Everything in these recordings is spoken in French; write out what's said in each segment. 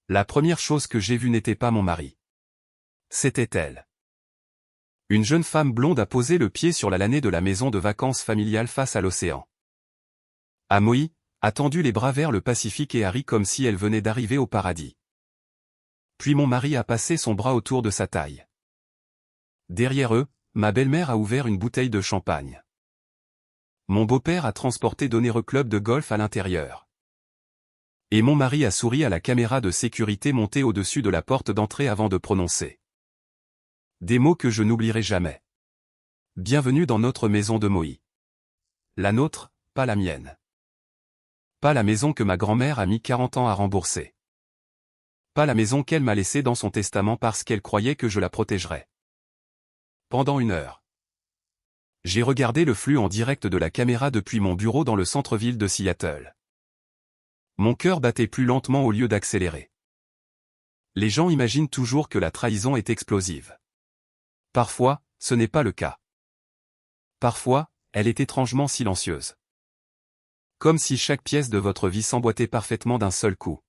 La première chose que j'ai vue n'était pas mon mari. C'était elle. Une jeune femme blonde a posé le pied sur la lannée de la maison de vacances familiale face à l'océan. Amoï a tendu les bras vers le Pacifique et a ri comme si elle venait d'arriver au paradis. Puis mon mari a passé son bras autour de sa taille. Derrière eux, ma belle-mère a ouvert une bouteille de champagne. Mon beau-père a transporté d'onéreux clubs de golf à l'intérieur. Et mon mari a souri à la caméra de sécurité montée au-dessus de la porte d'entrée avant de prononcer des mots que je n'oublierai jamais. Bienvenue dans notre maison de Moïse. La nôtre, pas la mienne. Pas la maison que ma grand-mère a mis 40 ans à rembourser. Pas la maison qu'elle m'a laissée dans son testament parce qu'elle croyait que je la protégerais. Pendant 1 heure. J'ai regardé le flux en direct de la caméra depuis mon bureau dans le centre-ville de Seattle. Mon cœur battait plus lentement au lieu d'accélérer. Les gens imaginent toujours que la trahison est explosive. Parfois, ce n'est pas le cas. Parfois, elle est étrangement silencieuse. Comme si chaque pièce de votre vie s'emboîtait parfaitement d'un seul coup.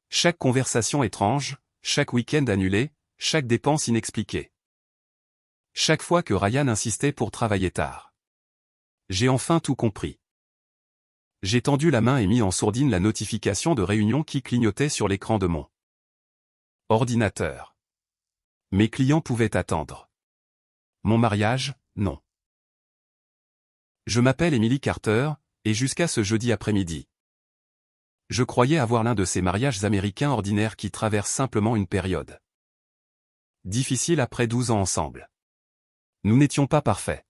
Chaque conversation étrange, chaque week-end annulé, chaque dépense inexpliquée. Chaque fois que Ryan insistait pour travailler tard. J'ai enfin tout compris. J'ai tendu la main et mis en sourdine la notification de réunion qui clignotait sur l'écran de mon ordinateur. Mes clients pouvaient attendre. Mon mariage, non. Je m'appelle Emily Carter, et jusqu'à ce jeudi après-midi. Je croyais avoir l'un de ces mariages américains ordinaires qui traversent simplement une période difficile après 12 ans ensemble. Nous n'étions pas parfaits.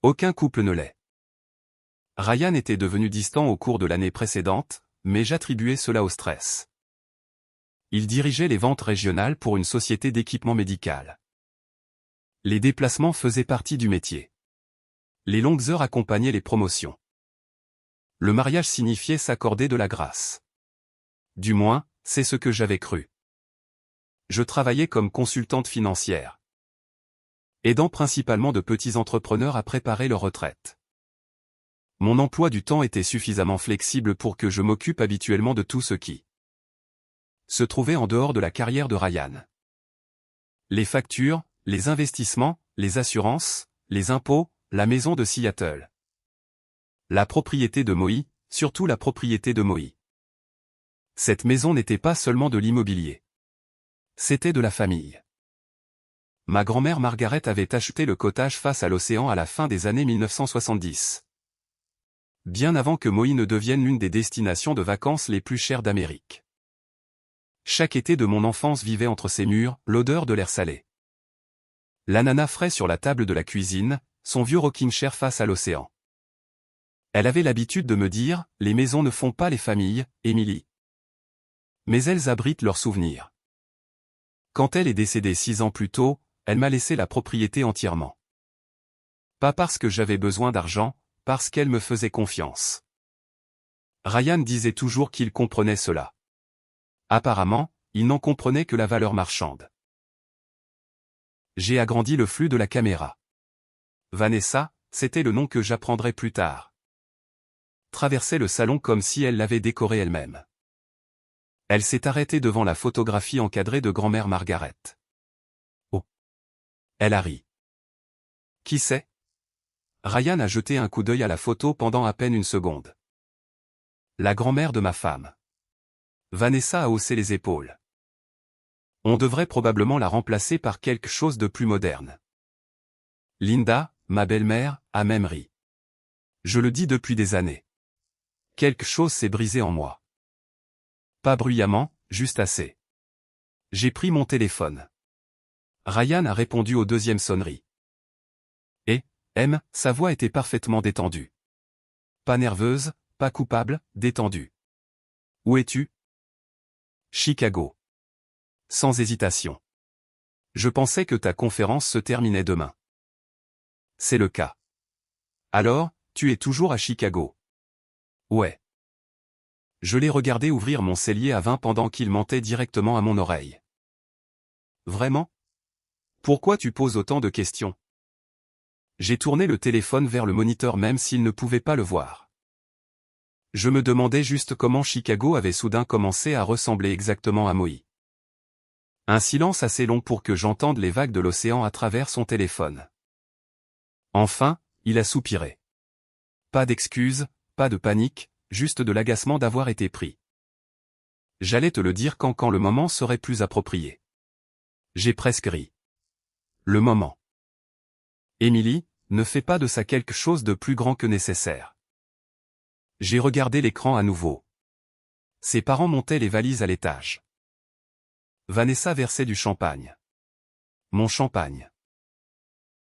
Aucun couple ne l'est. Ryan était devenu distant au cours de l'année précédente, mais j'attribuais cela au stress. Il dirigeait les ventes régionales pour une société d'équipement médical. Les déplacements faisaient partie du métier. Les longues heures accompagnaient les promotions. Le mariage signifiait s'accorder de la grâce. Du moins, c'est ce que j'avais cru. Je travaillais comme consultante financière, aidant principalement de petits entrepreneurs à préparer leur retraite. Mon emploi du temps était suffisamment flexible pour que je m'occupe habituellement de tout ce qui se trouvait en dehors de la carrière de Ryan. Les factures, les investissements, les assurances, les impôts, la maison de Seattle. La propriété de Moïse, surtout la propriété de Moïse. Cette maison n'était pas seulement de l'immobilier. C'était de la famille. Ma grand-mère Margaret avait acheté le cottage face à l'océan à la fin des années 1970. Bien avant que Moïse ne devienne l'une des destinations de vacances les plus chères d'Amérique. Chaque été de mon enfance vivait entre ces murs, l'odeur de l'air salé. L'ananas frais sur la table de la cuisine, son vieux rocking chair face à l'océan. Elle avait l'habitude de me dire, les maisons ne font pas les familles, Emily. Mais elles abritent leurs souvenirs. Quand elle est décédée 6 ans plus tôt, elle m'a laissé la propriété entièrement. Pas parce que j'avais besoin d'argent, parce qu'elle me faisait confiance. Ryan disait toujours qu'il comprenait cela. Apparemment, il n'en comprenait que la valeur marchande. J'ai agrandi le flux de la caméra. Vanessa, c'était le nom que j'apprendrais plus tard. Traversait le salon comme si elle l'avait décoré elle-même. Elle s'est arrêtée devant la photographie encadrée de grand-mère Margaret. Oh. Elle a ri. Qui c'est? Ryan a jeté un coup d'œil à la photo pendant à peine 1 seconde. La grand-mère de ma femme. Vanessa a haussé les épaules. On devrait probablement la remplacer par quelque chose de plus moderne. Linda, ma belle-mère, a même ri. Je le dis depuis des années. Quelque chose s'est brisé en moi. Pas bruyamment, juste assez. J'ai pris mon téléphone. Ryan a répondu aux 2e sonnerie. Et, sa voix était parfaitement détendue. Pas nerveuse, pas coupable, détendue. Où es-tu? Chicago. Sans hésitation. Je pensais que ta conférence se terminait demain. C'est le cas. Alors, tu es toujours à Chicago? Ouais. Je l'ai regardé ouvrir mon cellier à vin pendant qu'il mentait directement à mon oreille. Vraiment? Pourquoi tu poses autant de questions? J'ai tourné le téléphone vers le moniteur même s'il ne pouvait pas le voir. Je me demandais juste comment Chicago avait soudain commencé à ressembler exactement à Maui. Un silence assez long pour que j'entende les vagues de l'océan à travers son téléphone. Enfin, il a soupiré. Pas d'excuses, pas de panique, juste de l'agacement d'avoir été pris. J'allais te le dire quand le moment serait plus approprié. J'ai presque ri. Le moment. Émilie, ne fais pas de ça quelque chose de plus grand que nécessaire. J'ai regardé l'écran à nouveau. Ses parents montaient les valises à l'étage. Vanessa versait du champagne. Mon champagne.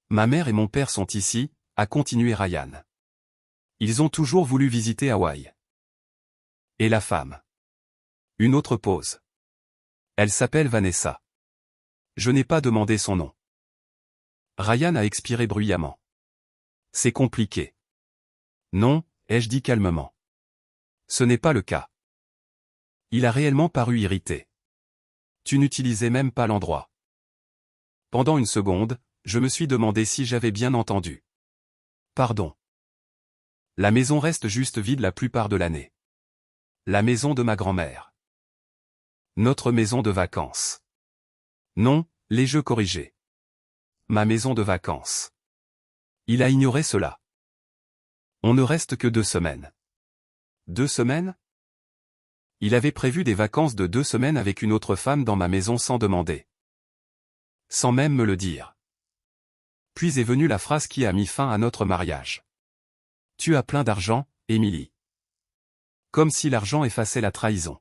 Ma mère et mon père sont ici, a continué Ryan. Ils ont toujours voulu visiter Hawaï. Et la femme. Une autre pause. Elle s'appelle Vanessa. Je n'ai pas demandé son nom. Ryan a expiré bruyamment. C'est compliqué. Non, ai-je dit calmement. Ce n'est pas le cas. Il a réellement paru irrité. Tu n'utilisais même pas l'endroit. Pendant une seconde, je me suis demandé si j'avais bien entendu. Pardon. La maison reste juste vide la plupart de l'année. La maison de ma grand-mère. Notre maison de vacances. Non, les jeux corrigés. Ma maison de vacances. Il a ignoré cela. On ne reste que 2 semaines. 2 semaines? Il avait prévu des vacances de 2 semaines avec une autre femme dans ma maison sans demander. Sans même me le dire. Puis est venue la phrase qui a mis fin à notre mariage. Tu as plein d'argent, Émilie. Comme si l'argent effaçait la trahison.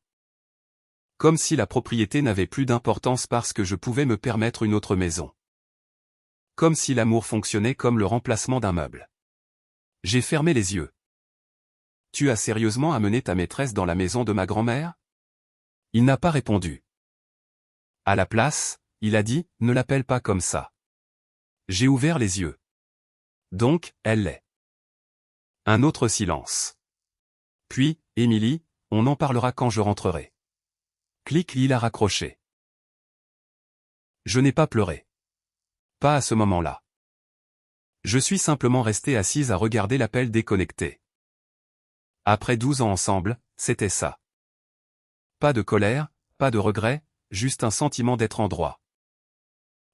Comme si la propriété n'avait plus d'importance parce que je pouvais me permettre une autre maison. Comme si l'amour fonctionnait comme le remplacement d'un meuble. J'ai fermé les yeux. Tu as sérieusement amené ta maîtresse dans la maison de ma grand-mère? Il n'a pas répondu. À la place, il a dit, ne l'appelle pas comme ça. J'ai ouvert les yeux. Donc, elle l'est. Un autre silence. Puis, Émilie, on en parlera quand je rentrerai. Clic, il a raccroché. Je n'ai pas pleuré. Pas à ce moment-là. Je suis simplement resté assise à regarder l'appel déconnecté. Après 12 ans ensemble, c'était ça. Pas de colère, pas de regret, juste un sentiment d'être en droit.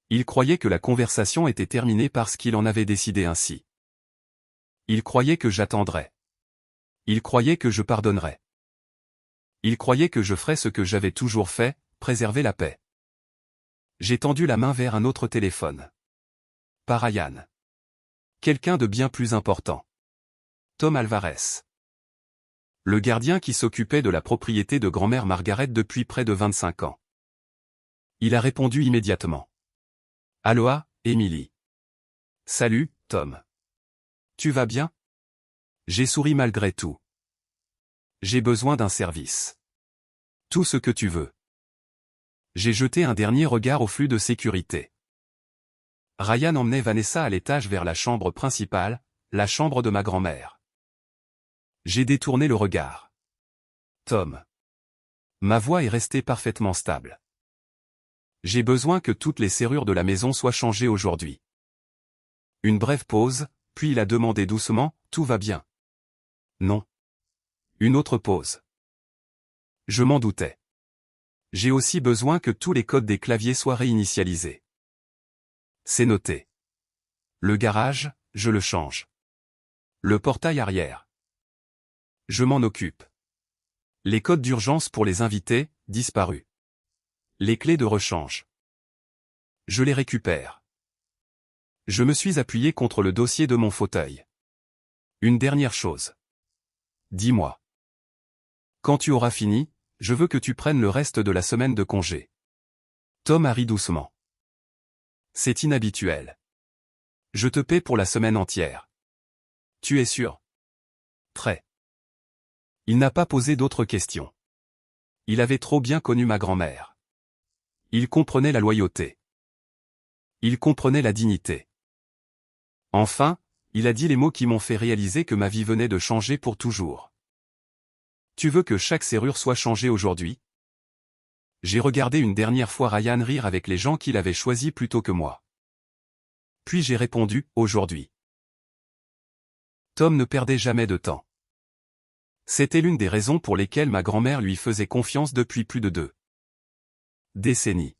Il croyait que la conversation était terminée parce qu'il en avait décidé ainsi. Il croyait que j'attendrais. Il croyait que je pardonnerais. Il croyait que je ferais ce que j'avais toujours fait, préserver la paix. J'ai tendu la main vers un autre téléphone. Pas Ryan. Quelqu'un de bien plus important. Tom Alvarez. Le gardien qui s'occupait de la propriété de grand-mère Margaret depuis près de 25 ans. Il a répondu immédiatement. Aloha, Émilie. Salut, Tom. Tu vas bien? J'ai souri malgré tout. J'ai besoin d'un service. Tout ce que tu veux. J'ai jeté un dernier regard au flux de sécurité. Ryan emmenait Vanessa à l'étage vers la chambre principale, la chambre de ma grand-mère. J'ai détourné le regard. Tom. Ma voix est restée parfaitement stable. J'ai besoin que toutes les serrures de la maison soient changées aujourd'hui. Une brève pause, puis il a demandé doucement, tout va bien? Non. Une autre pause. Je m'en doutais. J'ai aussi besoin que tous les codes des claviers soient réinitialisés. C'est noté. Le garage, je le change. Le portail arrière. Je m'en occupe. Les codes d'urgence pour les invités, disparus. Les clés de rechange. Je les récupère. Je me suis appuyé contre le dossier de mon fauteuil. Une dernière chose. Dis-moi. Quand tu auras fini, je veux que tu prennes le reste de la semaine de congé. Tom a ri doucement. C'est inhabituel. Je te paie pour la semaine entière. Tu es sûr? Très. Il n'a pas posé d'autres questions. Il avait trop bien connu ma grand-mère. Il comprenait la loyauté. Il comprenait la dignité. Enfin, il a dit les mots qui m'ont fait réaliser que ma vie venait de changer pour toujours. Tu veux que chaque serrure soit changée aujourd'hui? J'ai regardé une dernière fois Ryan rire avec les gens qu'il avait choisis plutôt que moi. Puis j'ai répondu, aujourd'hui. Tom ne perdait jamais de temps. C'était l'une des raisons pour lesquelles ma grand-mère lui faisait confiance depuis plus de 2 décennies.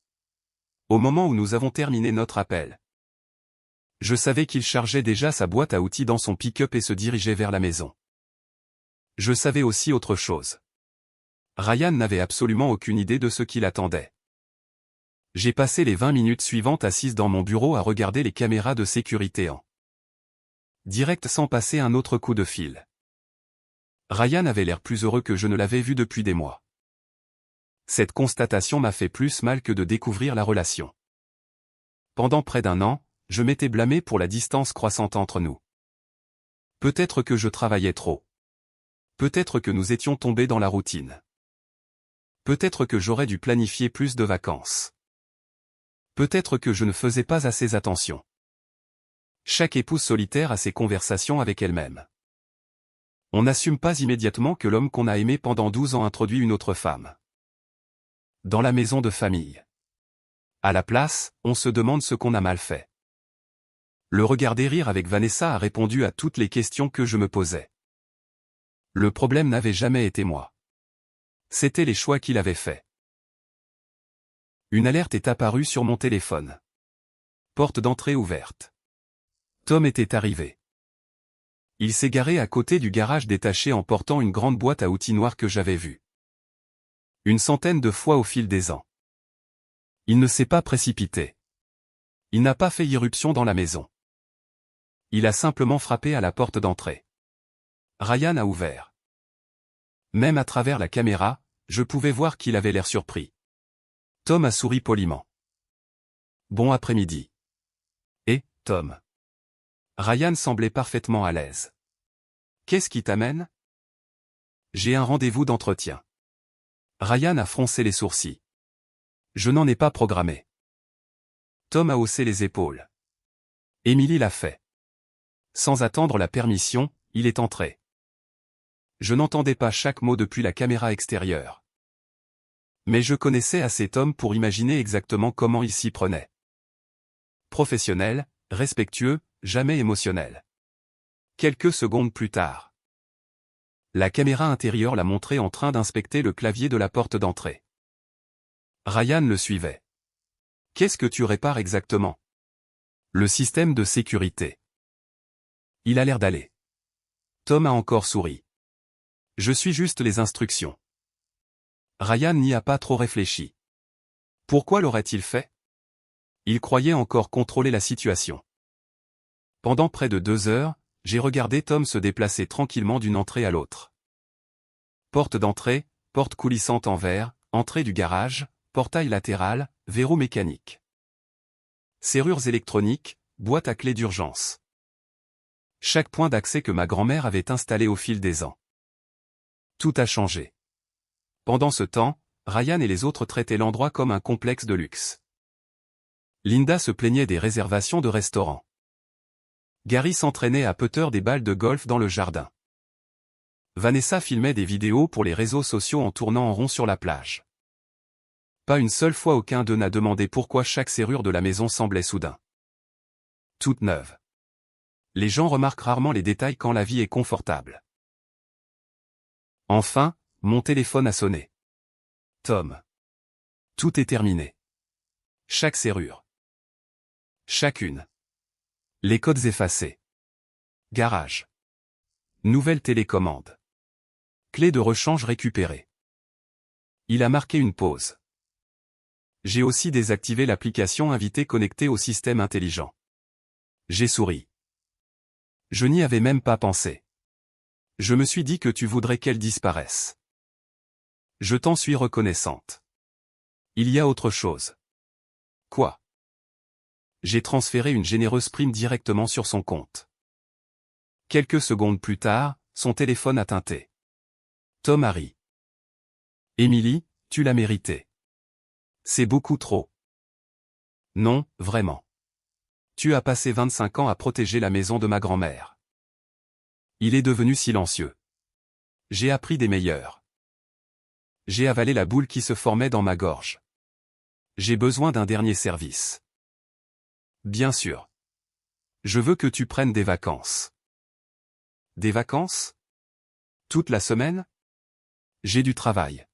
Au moment où nous avons terminé notre appel, je savais qu'il chargeait déjà sa boîte à outils dans son pick-up et se dirigeait vers la maison. Je savais aussi autre chose. Ryan n'avait absolument aucune idée de ce qui l'attendait. J'ai passé les 20 minutes suivantes assise dans mon bureau à regarder les caméras de sécurité en direct sans passer un autre coup de fil. Ryan avait l'air plus heureux que je ne l'avais vu depuis des mois. Cette constatation m'a fait plus mal que de découvrir la relation. Pendant près d'1 an, je m'étais blâmé pour la distance croissante entre nous. Peut-être que je travaillais trop. Peut-être que nous étions tombés dans la routine. Peut-être que j'aurais dû planifier plus de vacances. Peut-être que je ne faisais pas assez attention. Chaque épouse solitaire a ses conversations avec elle-même. On n'assume pas immédiatement que l'homme qu'on a aimé pendant 12 ans introduit une autre femme dans la maison de famille. À la place, on se demande ce qu'on a mal fait. Le regarder rire avec Vanessa a répondu à toutes les questions que je me posais. Le problème n'avait jamais été moi. C'était les choix qu'il avait faits. Une alerte est apparue sur mon téléphone. Porte d'entrée ouverte. Tom était arrivé. Il s'est garé à côté du garage détaché en portant une grande boîte à outils noire que j'avais vue 100 de fois au fil des ans. Il ne s'est pas précipité. Il n'a pas fait irruption dans la maison. Il a simplement frappé à la porte d'entrée. Ryan a ouvert. Même à travers la caméra, je pouvais voir qu'il avait l'air surpris. Tom a souri poliment. Bon après-midi. Et, Tom. Ryan semblait parfaitement à l'aise. Qu'est-ce qui t'amène? J'ai un rendez-vous d'entretien. Ryan a froncé les sourcils. Je n'en ai pas programmé. Tom a haussé les épaules. Émilie l'a fait. Sans attendre la permission, il est entré. Je n'entendais pas chaque mot depuis la caméra extérieure. Mais je connaissais assez Tom pour imaginer exactement comment il s'y prenait. Professionnel, respectueux, jamais émotionnel. Quelques secondes plus tard, la caméra intérieure l'a montré en train d'inspecter le clavier de la porte d'entrée. Ryan le suivait. Qu'est-ce que tu répares exactement? Le système de sécurité. Il a l'air d'aller. Tom a encore souri. Je suis juste les instructions. Ryan n'y a pas trop réfléchi. Pourquoi l'aurait-il fait? Il croyait encore contrôler la situation. Pendant près de 2 heures, j'ai regardé Tom se déplacer tranquillement d'une entrée à l'autre. Porte d'entrée, porte coulissante en verre, entrée du garage, portail latéral, verrou mécanique. Serrures électroniques, boîte à clé d'urgence. Chaque point d'accès que ma grand-mère avait installé au fil des ans. Tout a changé. Pendant ce temps, Ryan et les autres traitaient l'endroit comme un complexe de luxe. Linda se plaignait des réservations de restaurants. Gary s'entraînait à putter des balles de golf dans le jardin. Vanessa filmait des vidéos pour les réseaux sociaux en tournant en rond sur la plage. Pas une seule fois aucun d'eux n'a demandé pourquoi chaque serrure de la maison semblait soudain toute neuve. Les gens remarquent rarement les détails quand la vie est confortable. Enfin, mon téléphone a sonné. Tom. Tout est terminé. Chaque serrure. Chacune. Les codes effacés. Garage. Nouvelle télécommande. Clé de rechange récupérée. Il a marqué une pause. J'ai aussi désactivé l'application invité connectée au système intelligent. J'ai souri. Je n'y avais même pas pensé. Je me suis dit que tu voudrais qu'elle disparaisse. Je t'en suis reconnaissante. Il y a autre chose. Quoi? J'ai transféré une généreuse prime directement sur son compte. Quelques secondes plus tard, son téléphone a tinté. Tom a ri. Émilie, tu l'as mérité. C'est beaucoup trop. Non, vraiment. Tu as passé 25 ans à protéger la maison de ma grand-mère. Il est devenu silencieux. J'ai appris des meilleurs. J'ai avalé la boule qui se formait dans ma gorge. J'ai besoin d'un dernier service. Bien sûr. Je veux que tu prennes des vacances. Des vacances? Toute la semaine? J'ai du travail.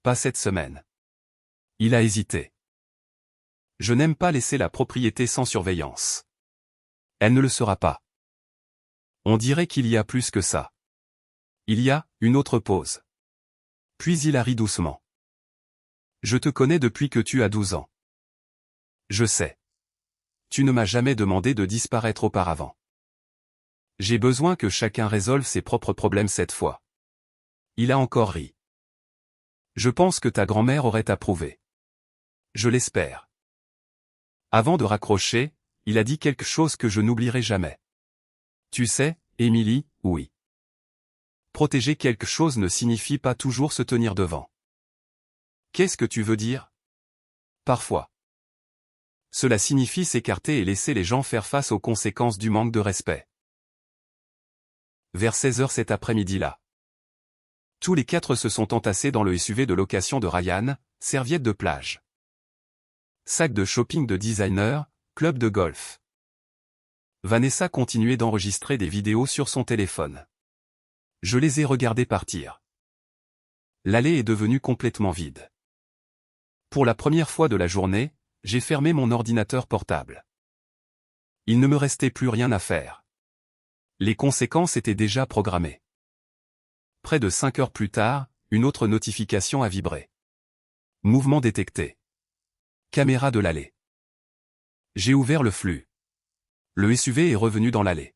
Pas cette semaine. Il a hésité. Je n'aime pas laisser la propriété sans surveillance. Elle ne le sera pas. On dirait qu'il y a plus que ça. Il y a une autre pause. Puis il a ri doucement. Je te connais depuis que tu as 12 ans. Je sais. Tu ne m'as jamais demandé de disparaître auparavant. J'ai besoin que chacun résolve ses propres problèmes cette fois. Il a encore ri. Je pense que ta grand-mère aurait approuvé. Je l'espère. Avant de raccrocher, il a dit quelque chose que je n'oublierai jamais. Tu sais, Émilie, oui. Protéger quelque chose ne signifie pas toujours se tenir devant. Qu'est-ce que tu veux dire? Parfois. Cela signifie s'écarter et laisser les gens faire face aux conséquences du manque de respect. Vers 16 h cet après-midi-là. Tous les 4 se sont entassés dans le SUV de location de Ryan, serviettes de plage. Sac de shopping de designer, club de golf. Vanessa continuait d'enregistrer des vidéos sur son téléphone. Je les ai regardés partir. L'allée est devenue complètement vide. Pour la première fois de la journée, j'ai fermé mon ordinateur portable. Il ne me restait plus rien à faire. Les conséquences étaient déjà programmées. Près de 5 heures plus tard, une autre notification a vibré. Mouvement détecté. Caméra de l'allée. J'ai ouvert le flux. Le SUV est revenu dans l'allée.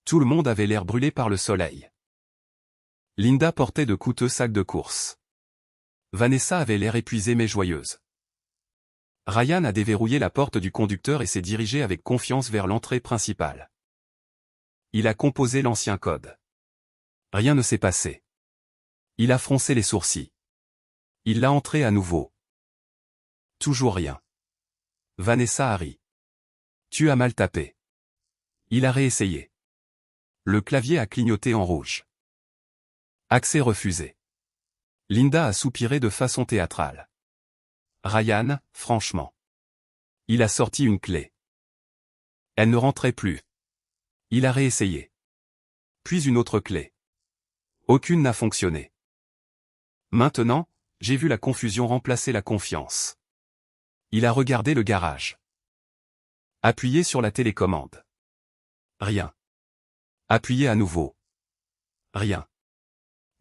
Tout le monde avait l'air brûlé par le soleil. Linda portait de coûteux sacs de course. Vanessa avait l'air épuisée mais joyeuse. Ryan a déverrouillé la porte du conducteur et s'est dirigé avec confiance vers l'entrée principale. Il a composé l'ancien code. Rien ne s'est passé. Il a froncé les sourcils. Il l'a entré à nouveau. Toujours rien. Vanessa a ri. Tu as mal tapé. Il a réessayé. Le clavier a clignoté en rouge. Accès refusé. Linda a soupiré de façon théâtrale. Ryan, franchement. Il a sorti une clé. Elle ne rentrait plus. Il a réessayé. Puis une autre clé. Aucune n'a fonctionné. Maintenant, j'ai vu la confusion remplacer la confiance. Il a regardé le garage. Appuyé sur la télécommande. Rien. Appuyé à nouveau. Rien.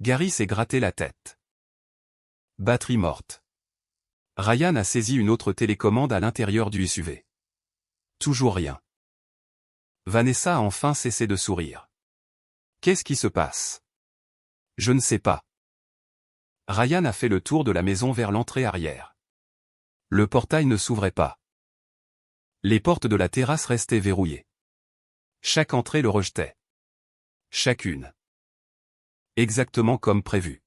Gary s'est gratté la tête. Batterie morte. Ryan a saisi une autre télécommande à l'intérieur du SUV. Toujours rien. Vanessa a enfin cessé de sourire. Qu'est-ce qui se passe? Je ne sais pas. Ryan a fait le tour de la maison vers l'entrée arrière. Le portail ne s'ouvrait pas. Les portes de la terrasse restaient verrouillées. Chaque entrée le rejetait. Chacune. Exactement comme prévu.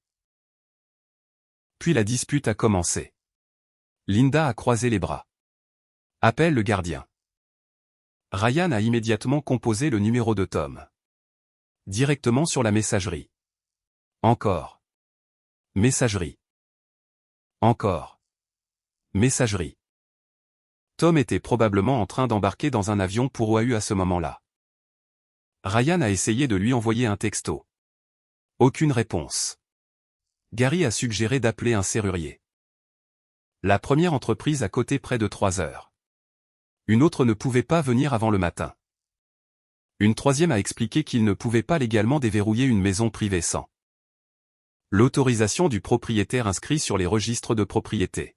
Puis la dispute a commencé. Linda a croisé les bras. Appelle le gardien. Ryan a immédiatement composé le numéro de Tom. Directement sur la messagerie. Encore. Messagerie. Encore. Messagerie. Tom était probablement en train d'embarquer dans un avion pour Oahu à ce moment-là. Ryan a essayé de lui envoyer un texto. Aucune réponse. Gary a suggéré d'appeler un serrurier. La première entreprise a coté près de 3 heures. Une autre ne pouvait pas venir avant le matin. Une troisième a expliqué qu'il ne pouvait pas légalement déverrouiller une maison privée sans l'autorisation du propriétaire inscrit sur les registres de propriété.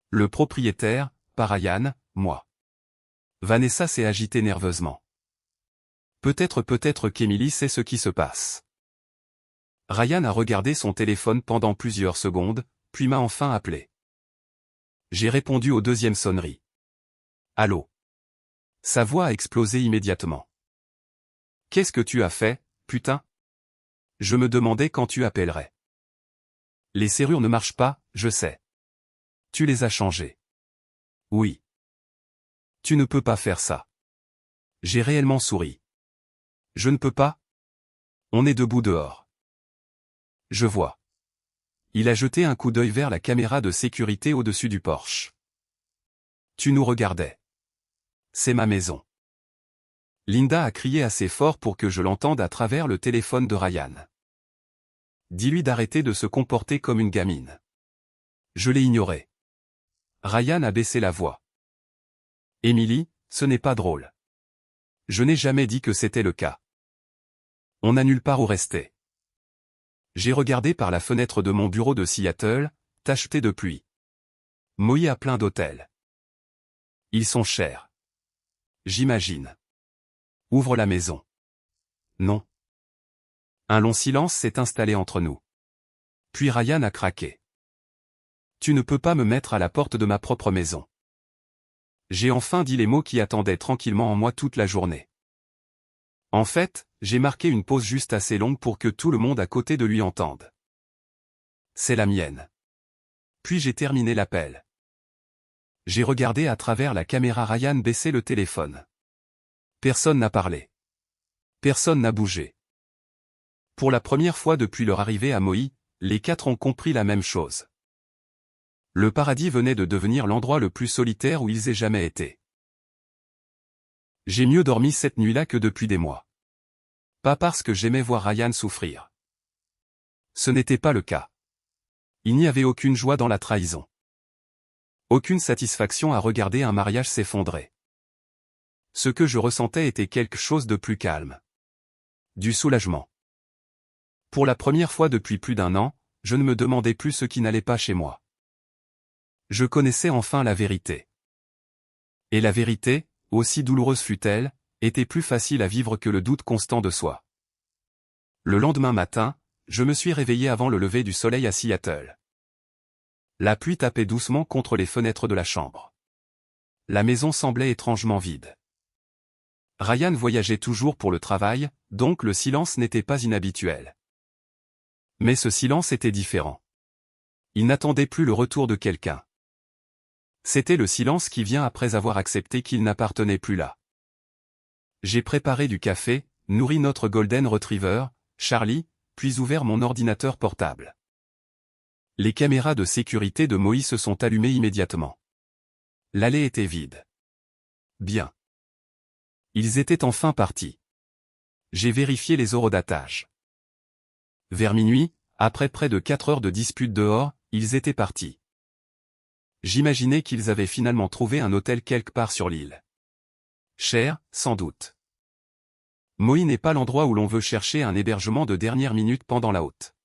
Le propriétaire, pas Ryan, moi. Vanessa s'est agitée nerveusement. Peut-être qu'Emily sait ce qui se passe. Ryan a regardé son téléphone pendant plusieurs secondes, puis m'a enfin appelé. J'ai répondu aux deuxième sonnerie. Allô? Sa voix a explosé immédiatement. Qu'est-ce que tu as fait, putain? Je me demandais quand tu appellerais. Les serrures ne marchent pas, je sais. Tu les as changées. Oui. Tu ne peux pas faire ça. J'ai réellement souri. Je ne peux pas? On est debout dehors. Je vois. Il a jeté un coup d'œil vers la caméra de sécurité au-dessus du porche. Tu nous regardais. C'est ma maison. Linda a crié assez fort pour que je l'entende à travers le téléphone de Ryan. Dis-lui d'arrêter de se comporter comme une gamine. Je l'ai ignoré. Ryan a baissé la voix. Emily, ce n'est pas drôle. Je n'ai jamais dit que c'était le cas. On n'a nulle part où rester. J'ai regardé par la fenêtre de mon bureau de Seattle, tacheté de pluie. Maui a plein d'hôtels. Ils sont chers. J'imagine. Ouvre la maison. Non. Un long silence s'est installé entre nous. Puis Ryan a craqué. Tu ne peux pas me mettre à la porte de ma propre maison. J'ai enfin dit les mots qui attendaient tranquillement en moi toute la journée. En fait, j'ai marqué une pause juste assez longue pour que tout le monde à côté de lui entende. C'est la mienne. Puis j'ai terminé l'appel. J'ai regardé à travers la caméra Ryan baisser le téléphone. Personne n'a parlé. Personne n'a bougé. Pour la première fois depuis leur arrivée à Maui, les quatre ont compris la même chose. Le paradis venait de devenir l'endroit le plus solitaire où ils aient jamais été. J'ai mieux dormi cette nuit-là que depuis des mois. Pas parce que j'aimais voir Ryan souffrir. Ce n'était pas le cas. Il n'y avait aucune joie dans la trahison. Aucune satisfaction à regarder un mariage s'effondrer. Ce que je ressentais était quelque chose de plus calme. Du soulagement. Pour la première fois depuis plus d'1 an, je ne me demandais plus ce qui n'allait pas chez moi. Je connaissais enfin la vérité. Et la vérité, aussi douloureuse fût-elle, était plus facile à vivre que le doute constant de soi. Le lendemain matin, je me suis réveillé avant le lever du soleil à Seattle. La pluie tapait doucement contre les fenêtres de la chambre. La maison semblait étrangement vide. Ryan voyageait toujours pour le travail, donc le silence n'était pas inhabituel. Mais ce silence était différent. Il n'attendait plus le retour de quelqu'un. C'était le silence qui vient après avoir accepté qu'il n'appartenait plus là. J'ai préparé du café, nourri notre Golden Retriever, Charlie, puis ouvert mon ordinateur portable. Les caméras de sécurité de Maui se sont allumées immédiatement. L'allée était vide. Bien. Ils étaient enfin partis. J'ai vérifié les horodatages. Vers minuit, après près de 4 heures de dispute dehors, ils étaient partis. J'imaginais qu'ils avaient finalement trouvé un hôtel quelque part sur l'île. Cher, sans doute. Maui n'est pas l'endroit où l'on veut chercher un hébergement de dernière minute pendant la haute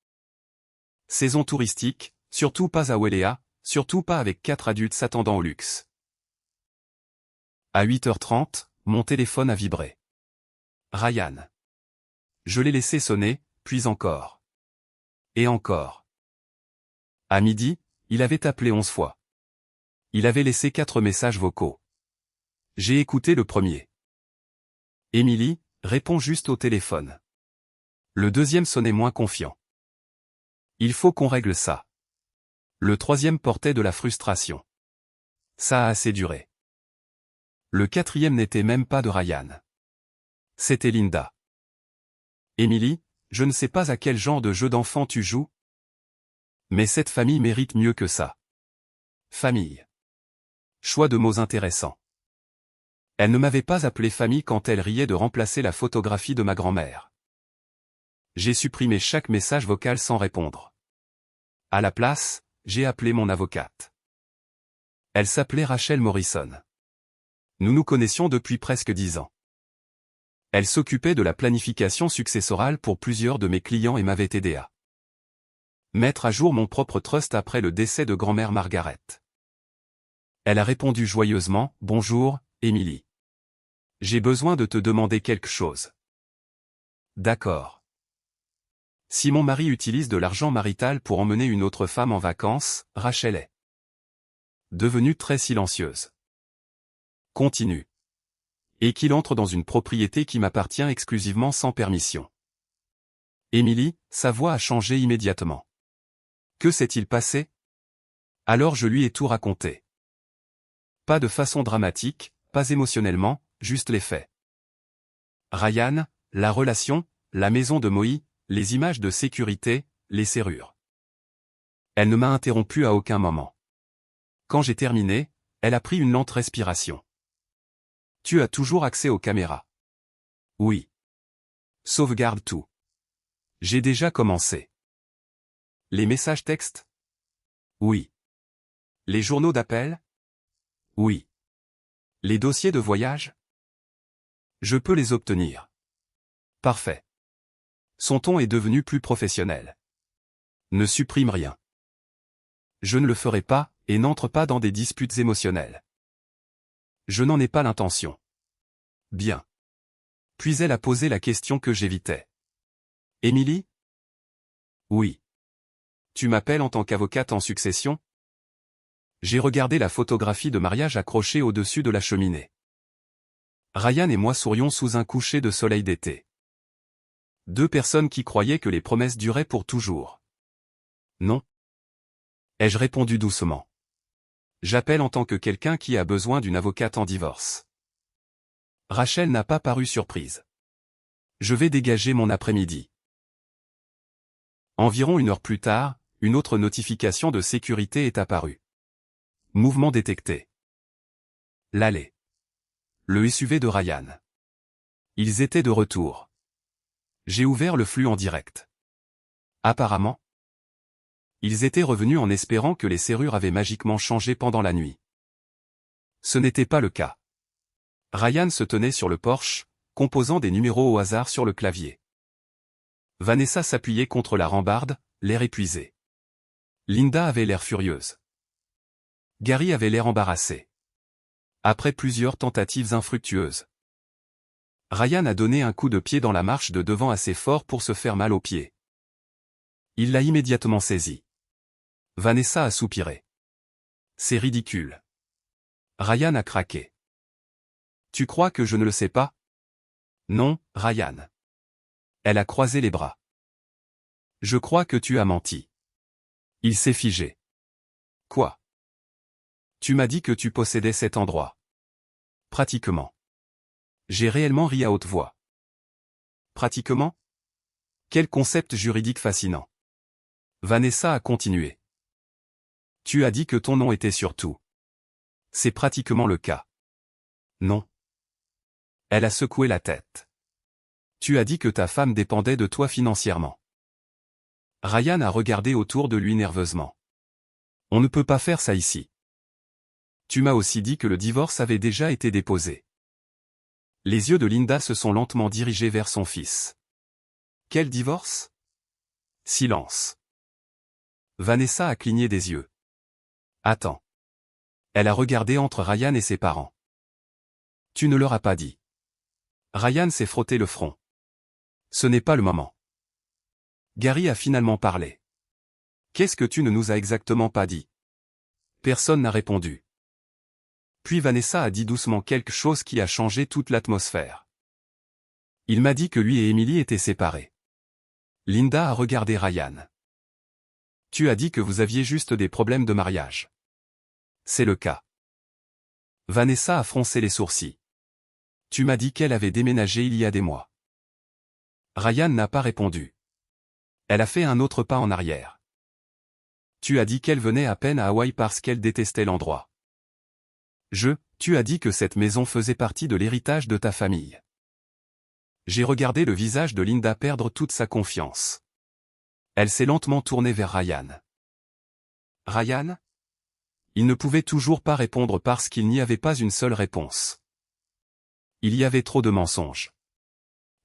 saison touristique, surtout pas à Wailea, surtout pas avec 4 adultes s'attendant au luxe. À 8h30, mon téléphone a vibré. Ryan. Je l'ai laissé sonner, puis encore. Et encore. À midi, il avait appelé 11 fois. Il avait laissé 4 messages vocaux. J'ai écouté le premier. Emily, réponds juste au téléphone. Le deuxième sonnait moins confiant. Il faut qu'on règle ça. Le troisième portait de la frustration. Ça a assez duré. Le quatrième n'était même pas de Ryan. C'était Linda. Emily, je ne sais pas à quel genre de jeu d'enfant tu joues. Mais cette famille mérite mieux que ça. Famille. Choix de mots intéressants. Elle ne m'avait pas appelé famille quand elle riait de remplacer la photographie de ma grand-mère. J'ai supprimé chaque message vocal sans répondre. À la place, j'ai appelé mon avocate. Elle s'appelait Rachel Morrison. Nous nous connaissions depuis presque 10 ans. Elle s'occupait de la planification successorale pour plusieurs de mes clients et m'avait aidé à mettre à jour mon propre trust après le décès de grand-mère Margaret. Elle a répondu joyeusement, « Bonjour, Emily. J'ai besoin de te demander quelque chose. » D'accord. Si mon mari utilise de l'argent marital pour emmener une autre femme en vacances, Rachel est devenue très silencieuse. Continue. Et qu'il entre dans une propriété qui m'appartient exclusivement sans permission. Emily, sa voix a changé immédiatement. Que s'est-il passé? Alors je lui ai tout raconté. Pas de façon dramatique, pas émotionnellement, juste les faits. Ryan, la relation, la maison de Maui, les images de sécurité, les serrures. Elle ne m'a interrompu à aucun moment. Quand j'ai terminé, elle a pris une lente respiration. Tu as toujours accès aux caméras. Oui. Sauvegarde tout. J'ai déjà commencé. Les messages textes? Oui. Les journaux d'appel? Oui. Les dossiers de voyage? Je peux les obtenir. Parfait. Son ton est devenu plus professionnel. Ne supprime rien. Je ne le ferai pas, et n'entre pas dans des disputes émotionnelles. Je n'en ai pas l'intention. Bien. Puis elle a posé la question que j'évitais. Émilie? Oui. Tu m'appelles en tant qu'avocate en succession? J'ai regardé la photographie de mariage accrochée au-dessus de la cheminée. Ryan et moi sourions sous un coucher de soleil d'été. Deux personnes qui croyaient que les promesses duraient pour toujours. Non. Ai-je répondu doucement. J'appelle en tant que quelqu'un qui a besoin d'une avocate en divorce. Rachel n'a pas paru surprise. Je vais dégager mon après-midi. Environ 1 heure plus tard, une autre notification de sécurité est apparue. Mouvement détecté. L'allée. Le SUV de Ryan. Ils étaient de retour. J'ai ouvert le flux en direct. Apparemment, ils étaient revenus en espérant que les serrures avaient magiquement changé pendant la nuit. Ce n'était pas le cas. Ryan se tenait sur le porche, composant des numéros au hasard sur le clavier. Vanessa s'appuyait contre la rambarde, l'air épuisé. Linda avait l'air furieuse. Gary avait l'air embarrassé. Après plusieurs tentatives infructueuses, Ryan a donné un coup de pied dans la marche de devant assez fort pour se faire mal aux pieds. Il l'a immédiatement saisi. Vanessa a soupiré. C'est ridicule. Ryan a craqué. Tu crois que je ne le sais pas? Non, Ryan. Elle a croisé les bras. Je crois que tu as menti. Il s'est figé. Quoi? Tu m'as dit que tu possédais cet endroit. Pratiquement. J'ai réellement ri à haute voix. Pratiquement? Quel concept juridique fascinant. Vanessa a continué. Tu as dit que ton nom était sur tout. C'est pratiquement le cas. Non. Elle a secoué la tête. Tu as dit que ta femme dépendait de toi financièrement. Ryan a regardé autour de lui nerveusement. On ne peut pas faire ça ici. Tu m'as aussi dit que le divorce avait déjà été déposé. Les yeux de Linda se sont lentement dirigés vers son fils. Quel divorce? Silence. Vanessa a cligné des yeux. Attends. Elle a regardé entre Ryan et ses parents. Tu ne leur as pas dit. Ryan s'est frotté le front. Ce n'est pas le moment. Gary a finalement parlé. Qu'est-ce que tu ne nous as exactement pas dit? Personne n'a répondu. Puis Vanessa a dit doucement quelque chose qui a changé toute l'atmosphère. Il m'a dit que lui et Emily étaient séparés. Linda a regardé Ryan. Tu as dit que vous aviez juste des problèmes de mariage. C'est le cas. Vanessa a froncé les sourcils. Tu m'as dit qu'elle avait déménagé il y a des mois. Ryan n'a pas répondu. Elle a fait un autre pas en arrière. Tu as dit qu'elle venait à peine à Hawaï parce qu'elle détestait l'endroit. Tu as dit que cette maison faisait partie de l'héritage de ta famille. J'ai regardé le visage de Linda perdre toute sa confiance. Elle s'est lentement tournée vers Ryan. Ryan? Il ne pouvait toujours pas répondre parce qu'il n'y avait pas une seule réponse. Il y avait trop de mensonges.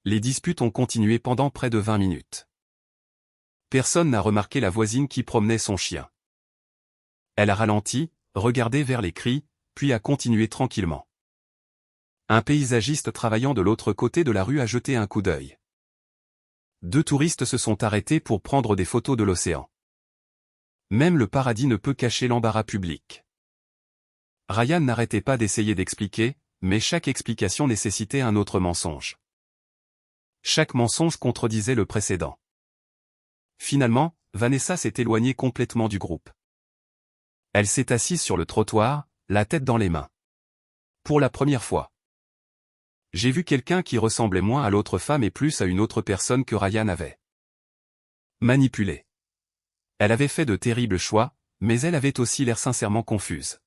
Les disputes ont continué pendant près de 20 minutes. Personne n'a remarqué la voisine qui promenait son chien. Elle a ralenti, regardé vers les cris, puis a continué tranquillement. Un paysagiste travaillant de l'autre côté de la rue a jeté un coup d'œil. 2 touristes se sont arrêtés pour prendre des photos de l'océan. Même le paradis ne peut cacher l'embarras public. Ryan n'arrêtait pas d'essayer d'expliquer, mais chaque explication nécessitait un autre mensonge. Chaque mensonge contredisait le précédent. Finalement, Vanessa s'est éloignée complètement du groupe. Elle s'est assise sur le trottoir, la tête dans les mains. Pour la première fois. J'ai vu quelqu'un qui ressemblait moins à l'autre femme et plus à une autre personne que Ryan avait manipulé. Elle avait fait de terribles choix, mais elle avait aussi l'air sincèrement confuse.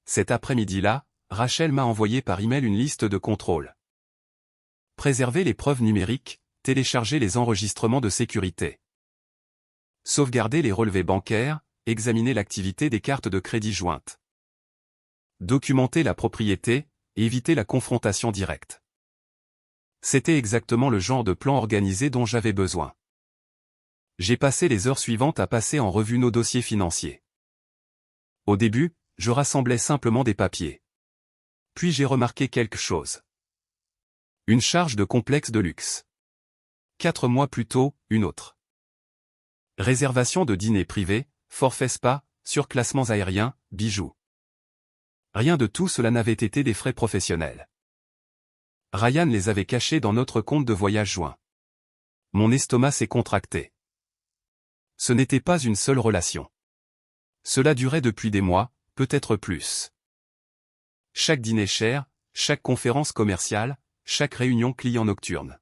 Cet après-midi-là, Rachel m'a envoyé par email une liste de contrôles. Préserver les preuves numériques, télécharger les enregistrements de sécurité. Sauvegarder les relevés bancaires, examiner l'activité des cartes de crédit jointes. Documenter la propriété, éviter la confrontation directe. C'était exactement le genre de plan organisé dont j'avais besoin. J'ai passé les heures suivantes à passer en revue nos dossiers financiers. Au début, je rassemblais simplement des papiers. Puis j'ai remarqué quelque chose. Une charge de complexe de luxe. 4 mois plus tôt, une autre. Réservation de dîner privé, forfait spa, surclassements aériens, bijoux. Rien de tout cela n'avait été des frais professionnels. Ryan les avait cachés dans notre compte de voyage joint. Mon estomac s'est contracté. Ce n'était pas une seule relation. Cela durait depuis des mois, peut-être plus. Chaque dîner cher, chaque conférence commerciale, chaque réunion client nocturne.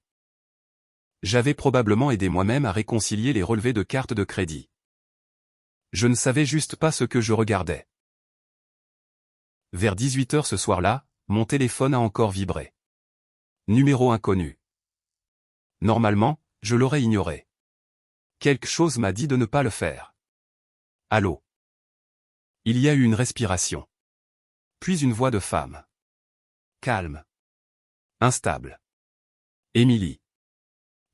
J'avais probablement aidé moi-même à réconcilier les relevés de cartes de crédit. Je ne savais juste pas ce que je regardais. Vers 18 h ce soir-là, mon téléphone a encore vibré. Numéro inconnu. Normalement, je l'aurais ignoré. Quelque chose m'a dit de ne pas le faire. Allô. Il y a eu une respiration. Puis une voix de femme. Calme. Instable. Émilie.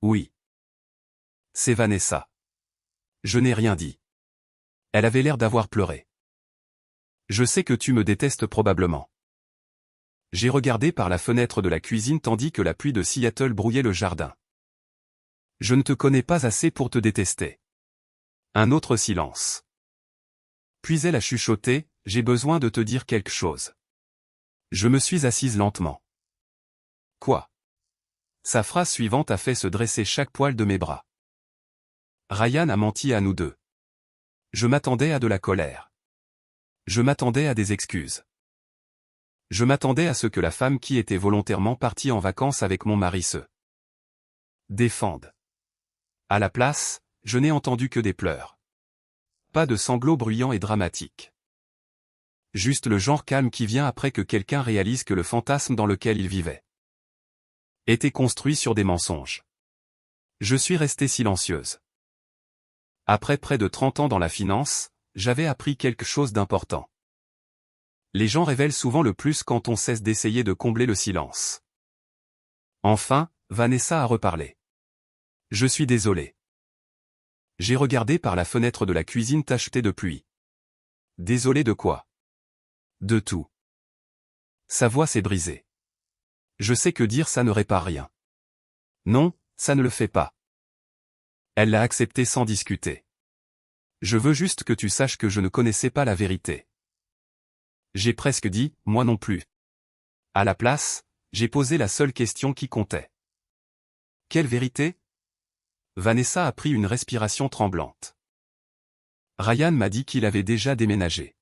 Oui. C'est Vanessa. Je n'ai rien dit. Elle avait l'air d'avoir pleuré. Je sais que tu me détestes probablement. J'ai regardé par la fenêtre de la cuisine tandis que la pluie de Seattle brouillait le jardin. Je ne te connais pas assez pour te détester. Un autre silence. Puis elle a chuchoté, j'ai besoin de te dire quelque chose. Je me suis assise lentement. Quoi? Sa phrase suivante a fait se dresser chaque poil de mes bras. Ryan a menti à nous deux. Je m'attendais à de la colère. Je m'attendais à des excuses. Je m'attendais à ce que la femme qui était volontairement partie en vacances avec mon mari se défende. À la place, je n'ai entendu que des pleurs. Pas de sanglots bruyants et dramatiques. Juste le genre calme qui vient après que quelqu'un réalise que le fantasme dans lequel il vivait était construit sur des mensonges. Je suis restée silencieuse. Après près de 30 ans dans la finance, j'avais appris quelque chose d'important. Les gens révèlent souvent le plus quand on cesse d'essayer de combler le silence. Enfin, Vanessa a reparlé. Je suis désolé. J'ai regardé par la fenêtre de la cuisine tachetée de pluie. Désolé de quoi? De tout. Sa voix s'est brisée. Je sais que dire ça ne répare rien. Non, ça ne le fait pas. Elle l'a accepté sans discuter. Je veux juste que tu saches que je ne connaissais pas la vérité. J'ai presque dit, moi non plus. À la place, j'ai posé la seule question qui comptait. Quelle vérité? Vanessa a pris une respiration tremblante. Ryan m'a dit qu'il avait déjà déménagé.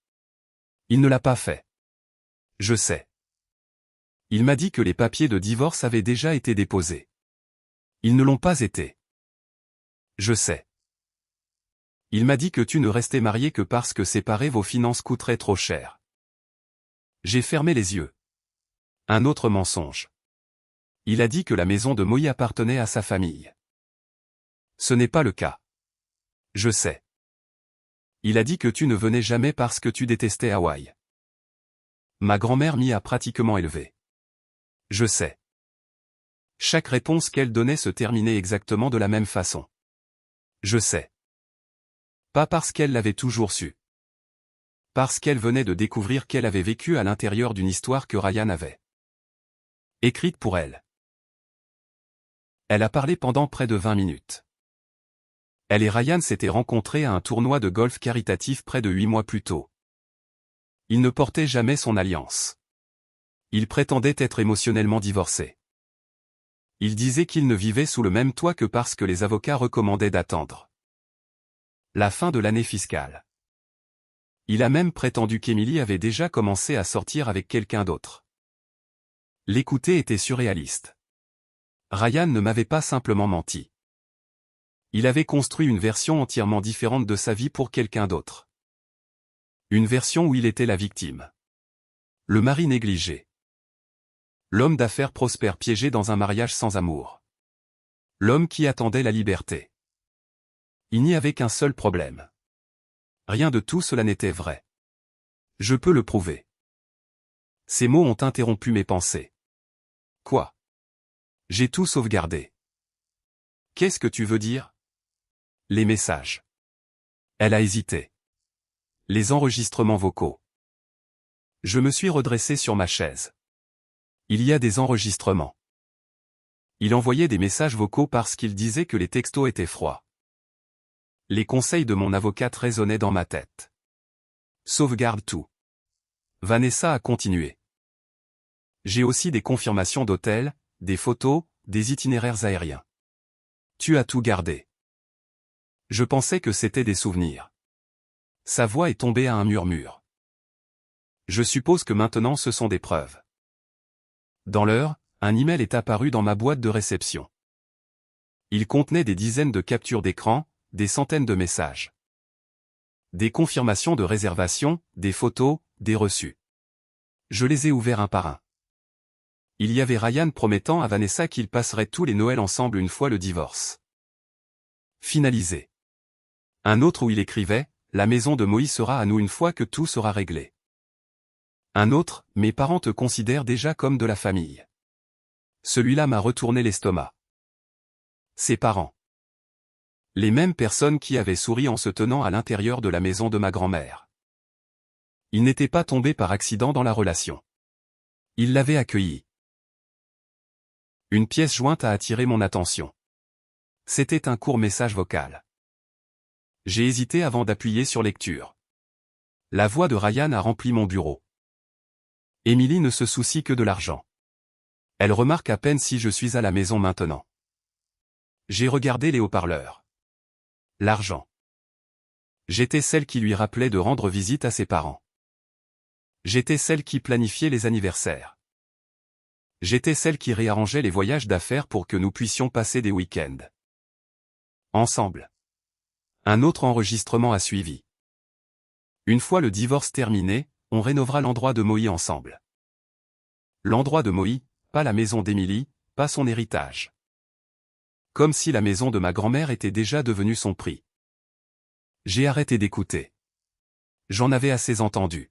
Il ne l'a pas fait. Je sais. Il m'a dit que les papiers de divorce avaient déjà été déposés. Ils ne l'ont pas été. Je sais. Il m'a dit que tu ne restais marié que parce que séparer vos finances coûterait trop cher. J'ai fermé les yeux. Un autre mensonge. Il a dit que la maison de Moïse appartenait à sa famille. Ce n'est pas le cas. Je sais. Il a dit que tu ne venais jamais parce que tu détestais Hawaï. Ma grand-mère m'y a pratiquement élevé. Je sais. Chaque réponse qu'elle donnait se terminait exactement de la même façon. Je sais. Pas parce qu'elle l'avait toujours su. Parce qu'elle venait de découvrir qu'elle avait vécu à l'intérieur d'une histoire que Ryan avait écrite pour elle. Elle a parlé pendant près de 20 minutes. Elle et Ryan s'étaient rencontrés à un tournoi de golf caritatif près de 8 mois plus tôt. Il ne portait jamais son alliance. Il prétendait être émotionnellement divorcé. Il disait qu'il ne vivait sous le même toit que parce que les avocats recommandaient d'attendre la fin de l'année fiscale. Il a même prétendu qu'Emily avait déjà commencé à sortir avec quelqu'un d'autre. L'écouter était surréaliste. Ryan ne m'avait pas simplement menti. Il avait construit une version entièrement différente de sa vie pour quelqu'un d'autre. Une version où il était la victime. Le mari négligé. L'homme d'affaires Prosper piégé dans un mariage sans amour. L'homme qui attendait la liberté. Il n'y avait qu'un seul problème. Rien de tout cela n'était vrai. Je peux le prouver. Ces mots ont interrompu mes pensées. Quoi? J'ai tout sauvegardé. Qu'est-ce que tu veux dire? Les messages. Elle a hésité. Les enregistrements vocaux. Je me suis redressé sur ma chaise. Il y a des enregistrements. Il envoyait des messages vocaux parce qu'il disait que les textos étaient froids. Les conseils de mon avocate résonnaient dans ma tête. Sauvegarde tout. Vanessa a continué. J'ai aussi des confirmations d'hôtels, des photos, des itinéraires aériens. Tu as tout gardé. Je pensais que c'était des souvenirs. Sa voix est tombée à un murmure. Je suppose que maintenant ce sont des preuves. Dans l'heure, un email est apparu dans ma boîte de réception. Il contenait des dizaines de captures d'écran, des centaines de messages. Des confirmations de réservation, des photos, des reçus. Je les ai ouverts un par un. Il y avait Ryan promettant à Vanessa qu'ils passeraient tous les Noëls ensemble une fois le divorce finalisé. Un autre où il écrivait « La maison de Moïse sera à nous une fois que tout sera réglé ». Un autre « Mes parents te considèrent déjà comme de la famille ». Celui-là m'a retourné l'estomac. Ses parents. Les mêmes personnes qui avaient souri en se tenant à l'intérieur de la maison de ma grand-mère. Ils n'étaient pas tombés par accident dans la relation. Ils l'avaient accueillie. Une pièce jointe a attiré mon attention. C'était un court message vocal. J'ai hésité avant d'appuyer sur lecture. La voix de Ryan a rempli mon bureau. Émilie ne se soucie que de l'argent. Elle remarque à peine si je suis à la maison maintenant. J'ai regardé les haut-parleurs. L'argent. J'étais celle qui lui rappelait de rendre visite à ses parents. J'étais celle qui planifiait les anniversaires. J'étais celle qui réarrangeait les voyages d'affaires pour que nous puissions passer des week-ends ensemble. Un autre enregistrement a suivi. Une fois le divorce terminé, on rénovera l'endroit de Moïse ensemble. L'endroit de Moïse, pas la maison d'Émilie, pas son héritage. Comme si la maison de ma grand-mère était déjà devenue son prix. J'ai arrêté d'écouter. J'en avais assez entendu.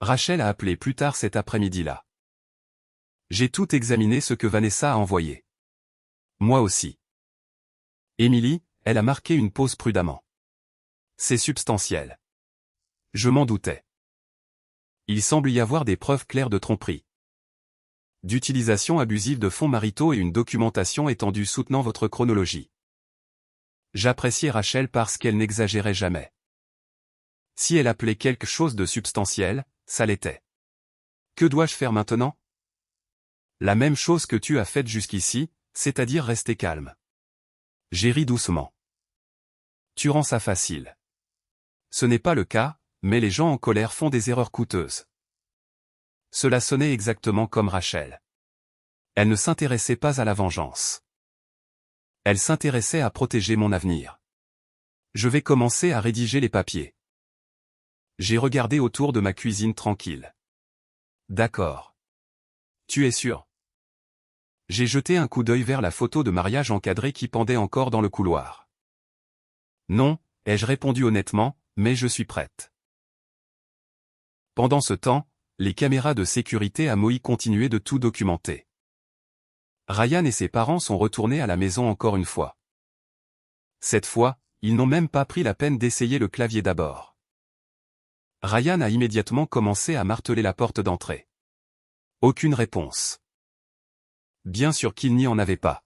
Rachel a appelé plus tard cet après-midi-là. J'ai tout examiné ce que Vanessa a envoyé. Moi aussi. Émilie, elle a marqué une pause prudemment. C'est substantiel. Je m'en doutais. Il semble y avoir des preuves claires de tromperie. D'utilisation abusive de fonds maritaux et une documentation étendue soutenant votre chronologie. J'appréciais Rachel parce qu'elle n'exagérait jamais. Si elle appelait quelque chose de substantiel, ça l'était. Que dois-je faire maintenant? La même chose que tu as faite jusqu'ici, c'est-à-dire rester calme. J'ai ri doucement. Tu rends ça facile. Ce n'est pas le cas, mais les gens en colère font des erreurs coûteuses. Cela sonnait exactement comme Rachel. Elle ne s'intéressait pas à la vengeance. Elle s'intéressait à protéger mon avenir. Je vais commencer à rédiger les papiers. J'ai regardé autour de ma cuisine tranquille. D'accord. Tu es sûr? J'ai jeté un coup d'œil vers la photo de mariage encadrée qui pendait encore dans le couloir. Non, ai-je répondu honnêtement, mais je suis prête. Pendant ce temps, les caméras de sécurité à Moïse continuaient de tout documenter. Ryan et ses parents sont retournés à la maison encore une fois. Cette fois, ils n'ont même pas pris la peine d'essayer le clavier d'abord. Ryan a immédiatement commencé à marteler la porte d'entrée. Aucune réponse. Bien sûr qu'il n'y en avait pas.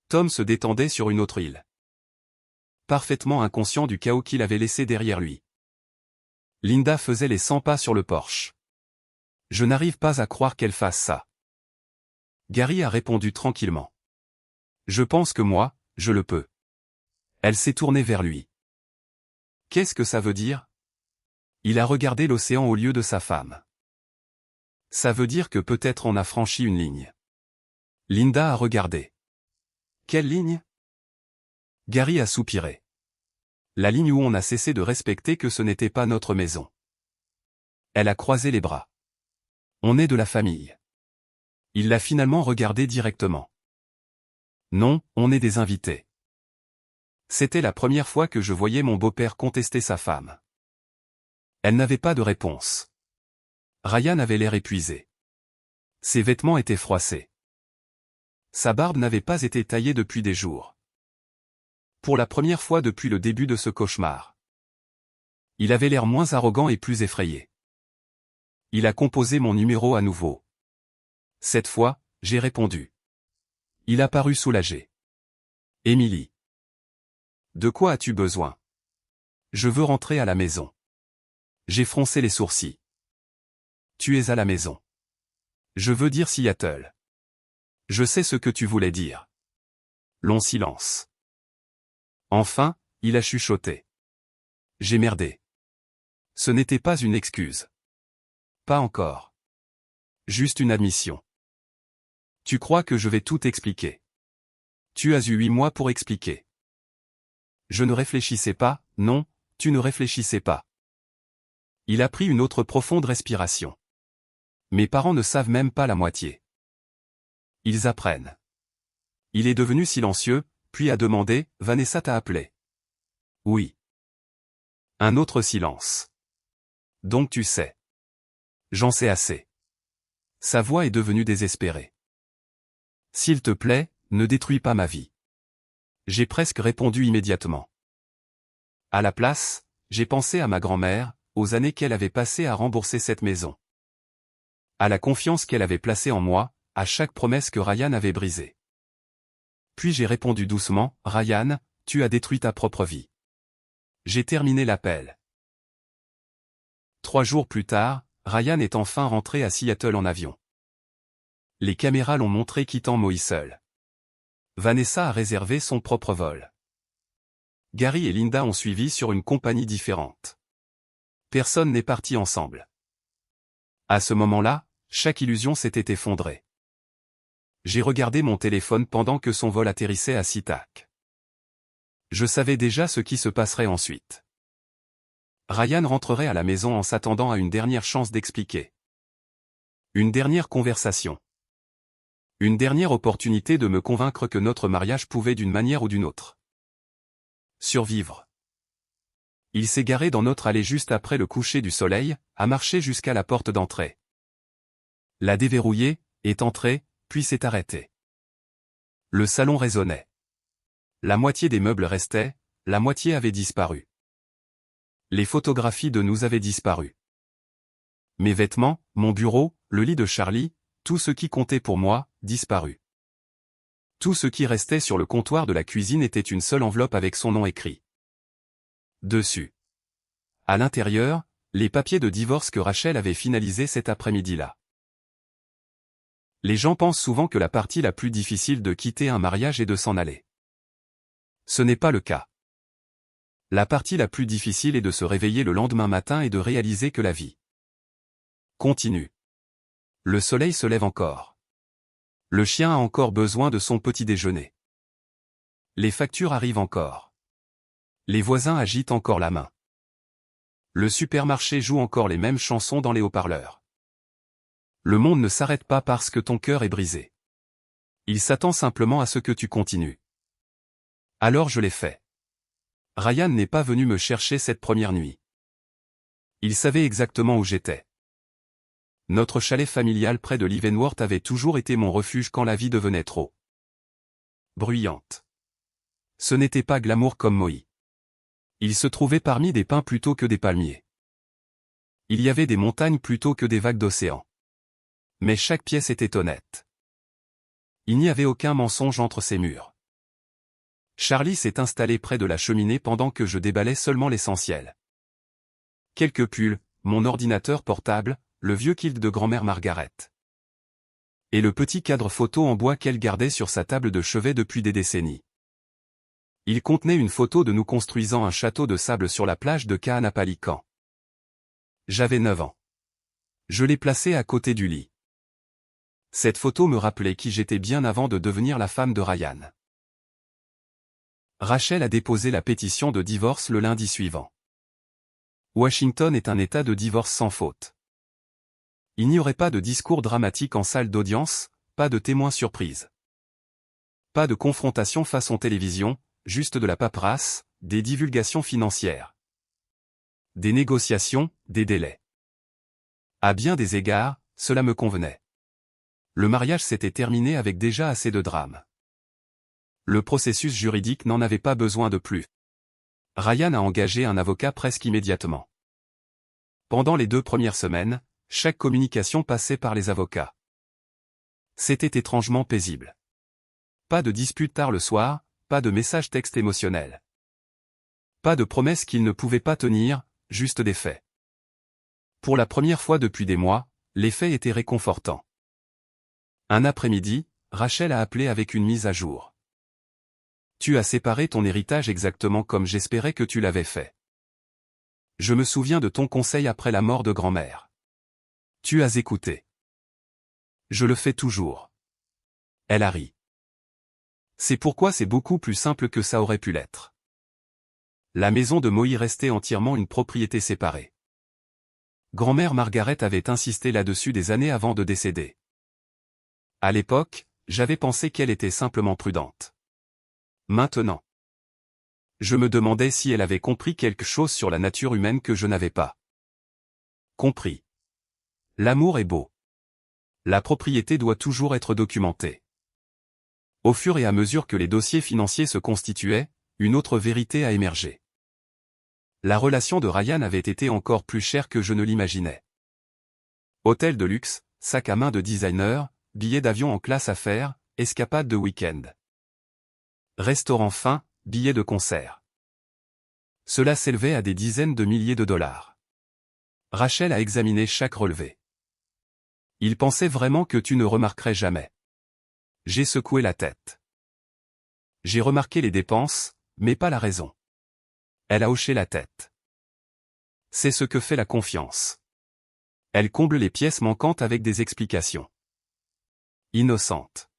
Tom se détendait sur une autre île. Parfaitement inconscient du chaos qu'il avait laissé derrière lui. Linda faisait les 100 pas sur le porche. Je n'arrive pas à croire qu'elle fasse ça. Gary a répondu tranquillement. Je pense que moi, je le peux. Elle s'est tournée vers lui. Qu'est-ce que ça veut dire? Il a regardé l'océan au lieu de sa femme. Ça veut dire que peut-être on a franchi une ligne. Linda a regardé. Quelle ligne? Gary a soupiré. La ligne où on a cessé de respecter que ce n'était pas notre maison. Elle a croisé les bras. On est de la famille. Il l'a finalement regardé directement. Non, on est des invités. C'était la première fois que je voyais mon beau-père contester sa femme. Elle n'avait pas de réponse. Ryan avait l'air épuisé. Ses vêtements étaient froissés. Sa barbe n'avait pas été taillée depuis des jours. Pour la première fois depuis le début de ce cauchemar. Il avait l'air moins arrogant et plus effrayé. Il a composé mon numéro à nouveau. Cette fois, j'ai répondu. Il a paru soulagé. Émilie. De quoi as-tu besoin? Je veux rentrer à la maison. J'ai froncé les sourcils. Tu es à la maison. Je veux dire Seattle. Je sais ce que tu voulais dire. Long silence. Enfin, il a chuchoté. J'ai merdé. Ce n'était pas une excuse. Pas encore. Juste une admission. Tu crois que je vais tout expliquer? Tu as eu 8 mois pour expliquer. Je ne réfléchissais pas, non, tu ne réfléchissais pas. Il a pris une autre profonde respiration. Mes parents ne savent même pas la moitié. Ils apprennent. Il est devenu silencieux, puis a demandé, Vanessa t'a appelé? Oui. Un autre silence. Donc tu sais. J'en sais assez. Sa voix est devenue désespérée. S'il te plaît, ne détruis pas ma vie. J'ai presque répondu immédiatement. À la place, j'ai pensé à ma grand-mère, aux années qu'elle avait passées à rembourser cette maison. À la confiance qu'elle avait placée en moi, à chaque promesse que Ryan avait brisée. Puis j'ai répondu doucement, Ryan, tu as détruit ta propre vie. J'ai terminé l'appel. 3 jours plus tard, Ryan est enfin rentré à Seattle en avion. Les caméras l'ont montré quittant Maui seul. Vanessa a réservé son propre vol. Gary et Linda ont suivi sur une compagnie différente. Personne n'est parti ensemble. À ce moment-là, chaque illusion s'était effondrée. J'ai regardé mon téléphone pendant que son vol atterrissait à SeaTac. Je savais déjà ce qui se passerait ensuite. Ryan rentrerait à la maison en s'attendant à une dernière chance d'expliquer. Une dernière conversation. Une dernière opportunité de me convaincre que notre mariage pouvait d'une manière ou d'une autre survivre. Il s'est garé dans notre allée juste après le coucher du soleil, a marché jusqu'à la porte d'entrée. L'a déverrouillée, est entré, puis s'est arrêté. Le salon résonnait. La moitié des meubles restaient, la moitié avait disparu. Les photographies de nous avaient disparu. Mes vêtements, mon bureau, le lit de Charlie, tout ce qui comptait pour moi, disparu. Tout ce qui restait sur le comptoir de la cuisine était une seule enveloppe avec son nom écrit dessus. À l'intérieur, les papiers de divorce que Rachel avait finalisés cet après-midi-là. Les gens pensent souvent que la partie la plus difficile de quitter un mariage est de s'en aller. Ce n'est pas le cas. La partie la plus difficile est de se réveiller le lendemain matin et de réaliser que la vie continue. Le soleil se lève encore. Le chien a encore besoin de son petit déjeuner. Les factures arrivent encore. Les voisins agitent encore la main. Le supermarché joue encore les mêmes chansons dans les haut-parleurs. Le monde ne s'arrête pas parce que ton cœur est brisé. Il s'attend simplement à ce que tu continues. Alors je l'ai fait. Ryan n'est pas venu me chercher cette première nuit. Il savait exactement où j'étais. Notre chalet familial près de Leavenworth avait toujours été mon refuge quand la vie devenait trop bruyante. Ce n'était pas glamour comme Maui. Il se trouvait parmi des pins plutôt que des palmiers. Il y avait des montagnes plutôt que des vagues d'océan. Mais chaque pièce était honnête. Il n'y avait aucun mensonge entre ces murs. Charlie s'est installé près de la cheminée pendant que je déballais seulement l'essentiel. Quelques pulls, mon ordinateur portable, le vieux kilt de grand-mère Margaret. Et le petit cadre photo en bois qu'elle gardait sur sa table de chevet depuis des décennies. Il contenait une photo de nous construisant un château de sable sur la plage de Kaanapalikan. J'avais 9 ans. Je l'ai placé à côté du lit. Cette photo me rappelait qui j'étais bien avant de devenir la femme de Ryan. Rachel a déposé la pétition de divorce le lundi suivant. Washington est un État de divorce sans faute. Il n'y aurait pas de discours dramatique en salle d'audience, pas de témoins surprise. Pas de confrontation façon télévision, juste de la paperasse, des divulgations financières. Des négociations, des délais. À bien des égards, cela me convenait. Le mariage s'était terminé avec déjà assez de drames. Le processus juridique n'en avait pas besoin de plus. Ryan a engagé un avocat presque immédiatement. Pendant les 2 premières semaines, chaque communication passait par les avocats. C'était étrangement paisible. Pas de dispute tard le soir, pas de messages textes émotionnels. Pas de promesses qu'ils ne pouvaient pas tenir, juste des faits. Pour la première fois depuis des mois, les faits étaient réconfortants. Un après-midi, Rachel a appelé avec une mise à jour. Tu as séparé ton héritage exactement comme j'espérais que tu l'avais fait. Je me souviens de ton conseil après la mort de grand-mère. Tu as écouté. Je le fais toujours. Elle a ri. C'est pourquoi c'est beaucoup plus simple que ça aurait pu l'être. La maison de Moïse restait entièrement une propriété séparée. Grand-mère Margaret avait insisté là-dessus des années avant de décéder. À l'époque, j'avais pensé qu'elle était simplement prudente. Maintenant, je me demandais si elle avait compris quelque chose sur la nature humaine que je n'avais pas compris. L'amour est beau. La propriété doit toujours être documentée. Au fur et à mesure que les dossiers financiers se constituaient, une autre vérité a émergé. La relation de Ryan avait été encore plus chère que je ne l'imaginais. Hôtel de luxe, sac à main de designer, billets d'avion en classe affaires, escapade de week-end. Restaurant fin, billets de concert. Cela s'élevait à des dizaines de milliers de dollars. Rachel a examiné chaque relevé. Il pensait vraiment que tu ne remarquerais jamais. J'ai secoué la tête. J'ai remarqué les dépenses, mais pas la raison. Elle a hoché la tête. C'est ce que fait la confiance. Elle comble les pièces manquantes avec des explications. Innocente.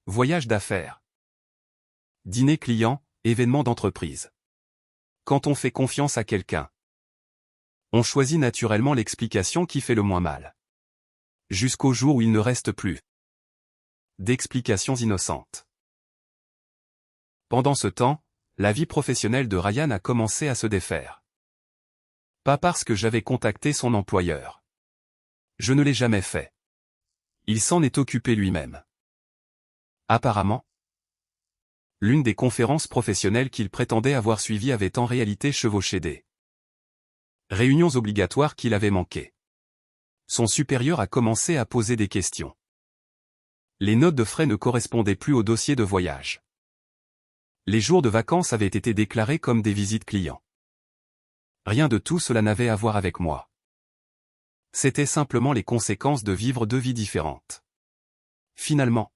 Voyage d'affaires. Dîner client, événement d'entreprise. Quand on fait confiance à quelqu'un, on choisit naturellement l'explication qui fait le moins mal. Jusqu'au jour où il ne reste plus d'explications innocentes. Pendant ce temps, la vie professionnelle de Ryan a commencé à se défaire. Pas parce que j'avais contacté son employeur. Je ne l'ai jamais fait. Il s'en est occupé lui-même. Apparemment, l'une des conférences professionnelles qu'il prétendait avoir suivies avait en réalité chevauché des réunions obligatoires qu'il avait manquées. Son supérieur a commencé à poser des questions. Les notes de frais ne correspondaient plus au dossier de voyage. Les jours de vacances avaient été déclarés comme des visites clients. Rien de tout cela n'avait à voir avec moi. C'était simplement les conséquences de vivre 2 vies différentes. Finalement,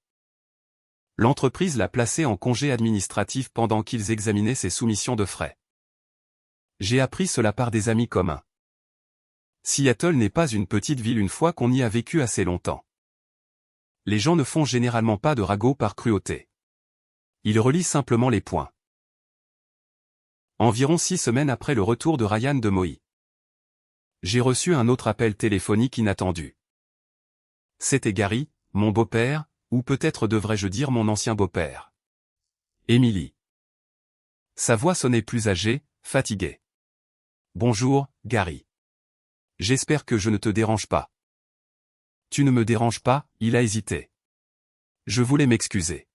l'entreprise l'a placé en congé administratif pendant qu'ils examinaient ses soumissions de frais. J'ai appris cela par des amis communs. Seattle n'est pas une petite ville une fois qu'on y a vécu assez longtemps. Les gens ne font généralement pas de ragots par cruauté. Ils relient simplement les points. Environ 6 semaines après le retour de Ryan de Moïse, j'ai reçu un autre appel téléphonique inattendu. C'était Gary, mon beau-père, ou peut-être devrais-je dire mon ancien beau-père. Emily. Sa voix sonnait plus âgée, fatiguée. Bonjour, Gary. J'espère que je ne te dérange pas. Tu ne me déranges pas, il a hésité. Je voulais m'excuser.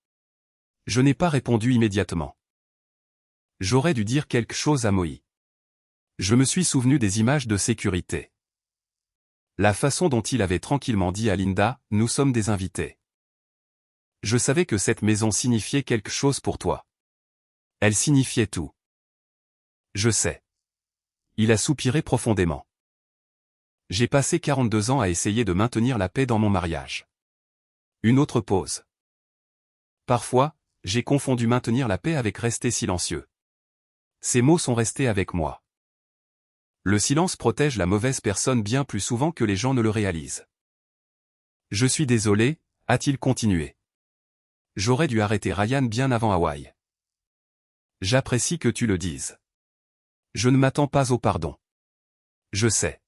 Je n'ai pas répondu immédiatement. J'aurais dû dire quelque chose à Moïse. Je me suis souvenu des images de sécurité. La façon dont il avait tranquillement dit à Linda, nous sommes des invités. Je savais que cette maison signifiait quelque chose pour toi. Elle signifiait tout. Je sais. Il a soupiré profondément. J'ai passé 42 ans à essayer de maintenir la paix dans mon mariage. Une autre pause. Parfois, j'ai confondu maintenir la paix avec rester silencieux. Ces mots sont restés avec moi. Le silence protège la mauvaise personne bien plus souvent que les gens ne le réalisent. Je suis désolé, a-t-il continué. J'aurais dû arrêter Ryan bien avant Hawaï. J'apprécie que tu le dises. Je ne m'attends pas au pardon. Je sais.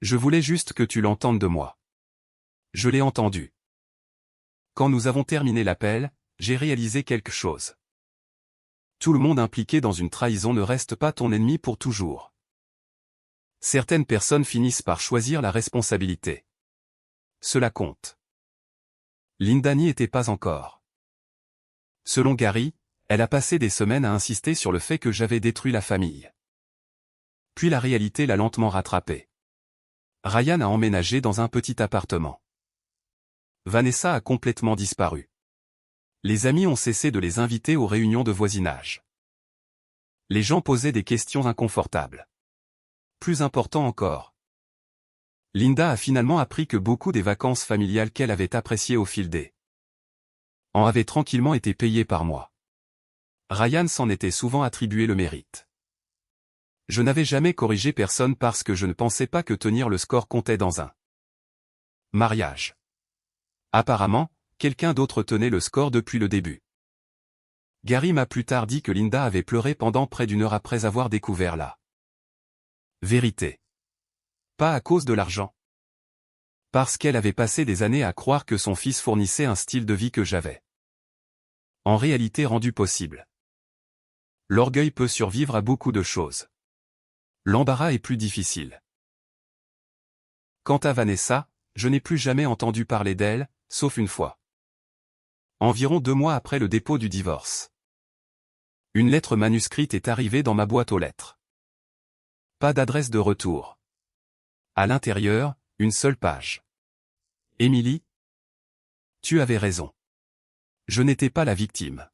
Je voulais juste que tu l'entendes de moi. Je l'ai entendu. Quand nous avons terminé l'appel, j'ai réalisé quelque chose. Tout le monde impliqué dans une trahison ne reste pas ton ennemi pour toujours. Certaines personnes finissent par choisir la responsabilité. Cela compte. Linda n'y était pas encore. Selon Gary, elle a passé des semaines à insister sur le fait que j'avais détruit la famille. Puis la réalité l'a lentement rattrapée. Ryan a emménagé dans un petit appartement. Vanessa a complètement disparu. Les amis ont cessé de les inviter aux réunions de voisinage. Les gens posaient des questions inconfortables. Plus important encore. Linda a finalement appris que beaucoup des vacances familiales qu'elle avait appréciées au fil des ans avaient tranquillement été payées par moi. Ryan s'en était souvent attribué le mérite. Je n'avais jamais corrigé personne parce que je ne pensais pas que tenir le score comptait dans un mariage. Apparemment, quelqu'un d'autre tenait le score depuis le début. Gary m'a plus tard dit que Linda avait pleuré pendant près d'1 heure après avoir découvert la vérité. Pas à cause de l'argent. Parce qu'elle avait passé des années à croire que son fils fournissait un style de vie que j'avais en réalité rendu possible. L'orgueil peut survivre à beaucoup de choses. L'embarras est plus difficile. Quant à Vanessa, je n'ai plus jamais entendu parler d'elle, sauf une fois. Environ 2 mois après le dépôt du divorce. Une lettre manuscrite est arrivée dans ma boîte aux lettres. Pas d'adresse de retour. À l'intérieur, une seule page. Émilie, tu avais raison. Je n'étais pas la victime.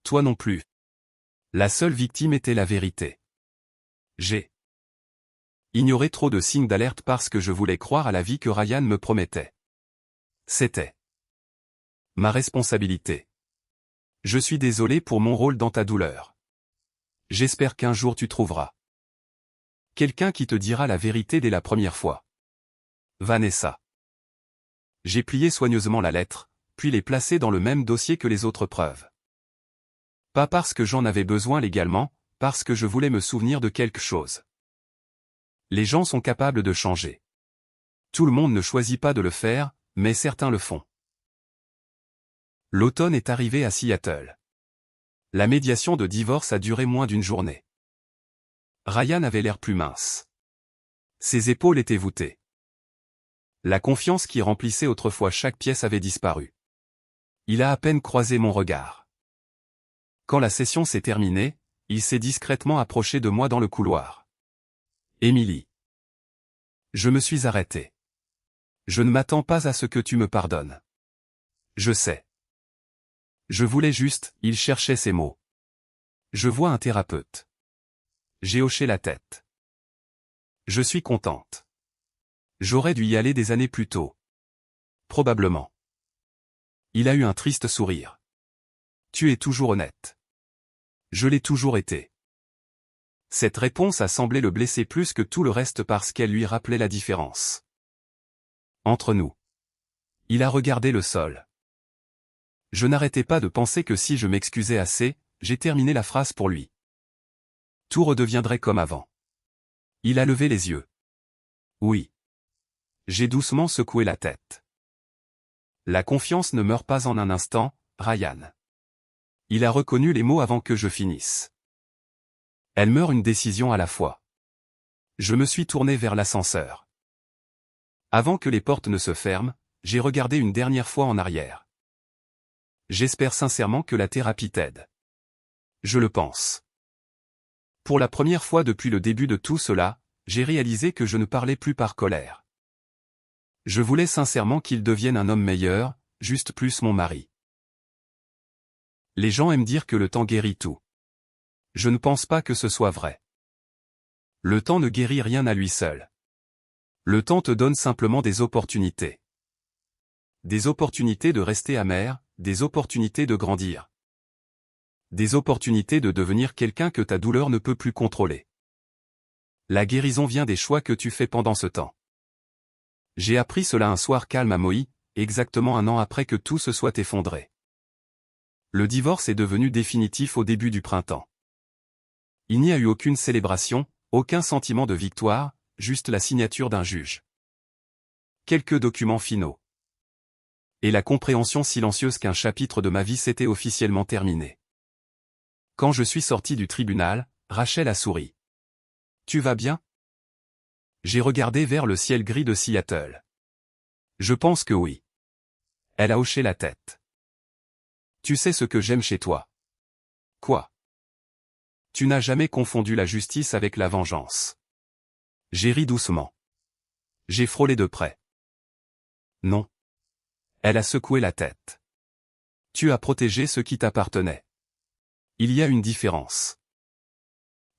Toi non plus. La seule victime était la vérité. J'ai ignoré trop de signes d'alerte parce que je voulais croire à la vie que Ryan me promettait. C'était ma responsabilité. Je suis désolé pour mon rôle dans ta douleur. J'espère qu'un jour tu trouveras quelqu'un qui te dira la vérité dès la première fois. Vanessa. J'ai plié soigneusement la lettre, puis l'ai placée dans le même dossier que les autres preuves. Pas parce que j'en avais besoin légalement, parce que je voulais me souvenir de quelque chose. Les gens sont capables de changer. Tout le monde ne choisit pas de le faire, mais certains le font. L'automne est arrivé à Seattle. La médiation de divorce a duré moins d'1 journée. Ryan avait l'air plus mince. Ses épaules étaient voûtées. La confiance qui remplissait autrefois chaque pièce avait disparu. Il a à peine croisé mon regard. Quand la session s'est terminée, il s'est discrètement approché de moi dans le couloir. Émilie. Je me suis arrêté. Je ne m'attends pas à ce que tu me pardonnes. Je sais. Je voulais juste, il cherchait ses mots. Je vois un thérapeute. J'ai hoché la tête. Je suis contente. J'aurais dû y aller des années plus tôt. Probablement. Il a eu un triste sourire. Tu es toujours honnête. Je l'ai toujours été. Cette réponse a semblé le blesser plus que tout le reste parce qu'elle lui rappelait la différence entre nous. Il a regardé le sol. Je n'arrêtais pas de penser que si je m'excusais assez, j'ai terminé la phrase pour lui. Tout redeviendrait comme avant. Il a levé les yeux. Oui. J'ai doucement secoué la tête. La confiance ne meurt pas en un instant, Ryan. Il a reconnu les mots avant que je finisse. Elle meurt une décision à la fois. Je me suis tourné vers l'ascenseur. Avant que les portes ne se ferment, j'ai regardé une dernière fois en arrière. J'espère sincèrement que la thérapie t'aide. Je le pense. Pour la première fois depuis le début de tout cela, j'ai réalisé que je ne parlais plus par colère. Je voulais sincèrement qu'il devienne un homme meilleur, juste plus mon mari. Les gens aiment dire que le temps guérit tout. Je ne pense pas que ce soit vrai. Le temps ne guérit rien à lui seul. Le temps te donne simplement des opportunités. Des opportunités de rester amer, des opportunités de grandir. Des opportunités de devenir quelqu'un que ta douleur ne peut plus contrôler. La guérison vient des choix que tu fais pendant ce temps. J'ai appris cela un soir calme à Maui, exactement 1 an après que tout se soit effondré. Le divorce est devenu définitif au début du printemps. Il n'y a eu aucune célébration, aucun sentiment de victoire, juste la signature d'un juge. Quelques documents finaux. Et la compréhension silencieuse qu'un chapitre de ma vie s'était officiellement terminé. Quand je suis sorti du tribunal, Rachel a souri. Tu vas bien? J'ai regardé vers le ciel gris de Seattle. Je pense que oui. Elle a hoché la tête. Tu sais ce que j'aime chez toi. Quoi? Tu n'as jamais confondu la justice avec la vengeance. J'ai ri doucement. J'ai frôlé de près. Non. Elle a secoué la tête. Tu as protégé ce qui t'appartenait. Il y a une différence.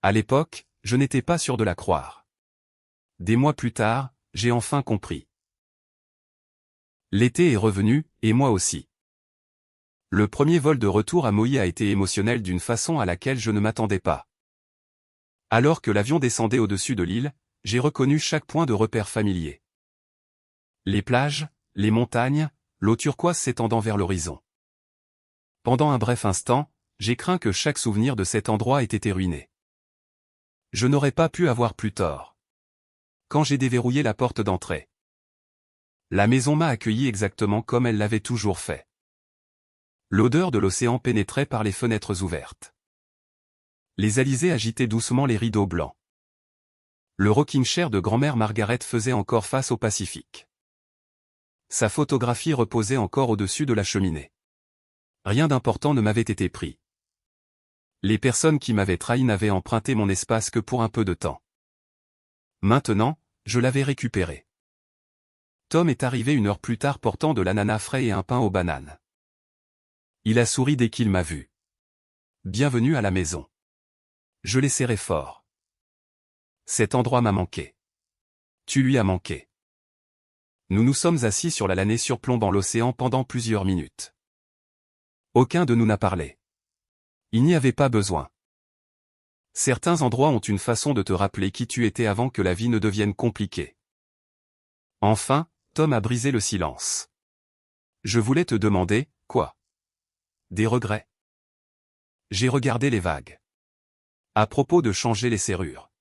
À l'époque, je n'étais pas sûr de la croire. Des mois plus tard, j'ai enfin compris. L'été est revenu, et moi aussi. Le premier vol de retour à Maui a été émotionnel d'une façon à laquelle je ne m'attendais pas. Alors que l'avion descendait au-dessus de l'île, j'ai reconnu chaque point de repère familier. Les plages, les montagnes, l'eau turquoise s'étendant vers l'horizon. Pendant un bref instant, j'ai craint que chaque souvenir de cet endroit ait été ruiné. Je n'aurais pas pu avoir plus tort. Quand j'ai déverrouillé la porte d'entrée, la maison m'a accueilli exactement comme elle l'avait toujours fait. L'odeur de l'océan pénétrait par les fenêtres ouvertes. Les alizés agitaient doucement les rideaux blancs. Le rocking chair de grand-mère Margaret faisait encore face au Pacifique. Sa photographie reposait encore au-dessus de la cheminée. Rien d'important ne m'avait été pris. Les personnes qui m'avaient trahi n'avaient emprunté mon espace que pour un peu de temps. Maintenant, je l'avais récupéré. Tom est arrivé 1 heure plus tard portant de l'ananas frais et un pain aux bananes. Il a souri dès qu'il m'a vu. Bienvenue à la maison. Je l'ai serré fort. Cet endroit m'a manqué. Tu lui as manqué. Nous nous sommes assis sur la lanai surplombant l'océan pendant plusieurs minutes. Aucun de nous n'a parlé. Il n'y avait pas besoin. Certains endroits ont une façon de te rappeler qui tu étais avant que la vie ne devienne compliquée. Enfin, Tom a brisé le silence. Je voulais te demander, quoi? Des regrets? J'ai regardé les vagues. À propos de changer les serrures.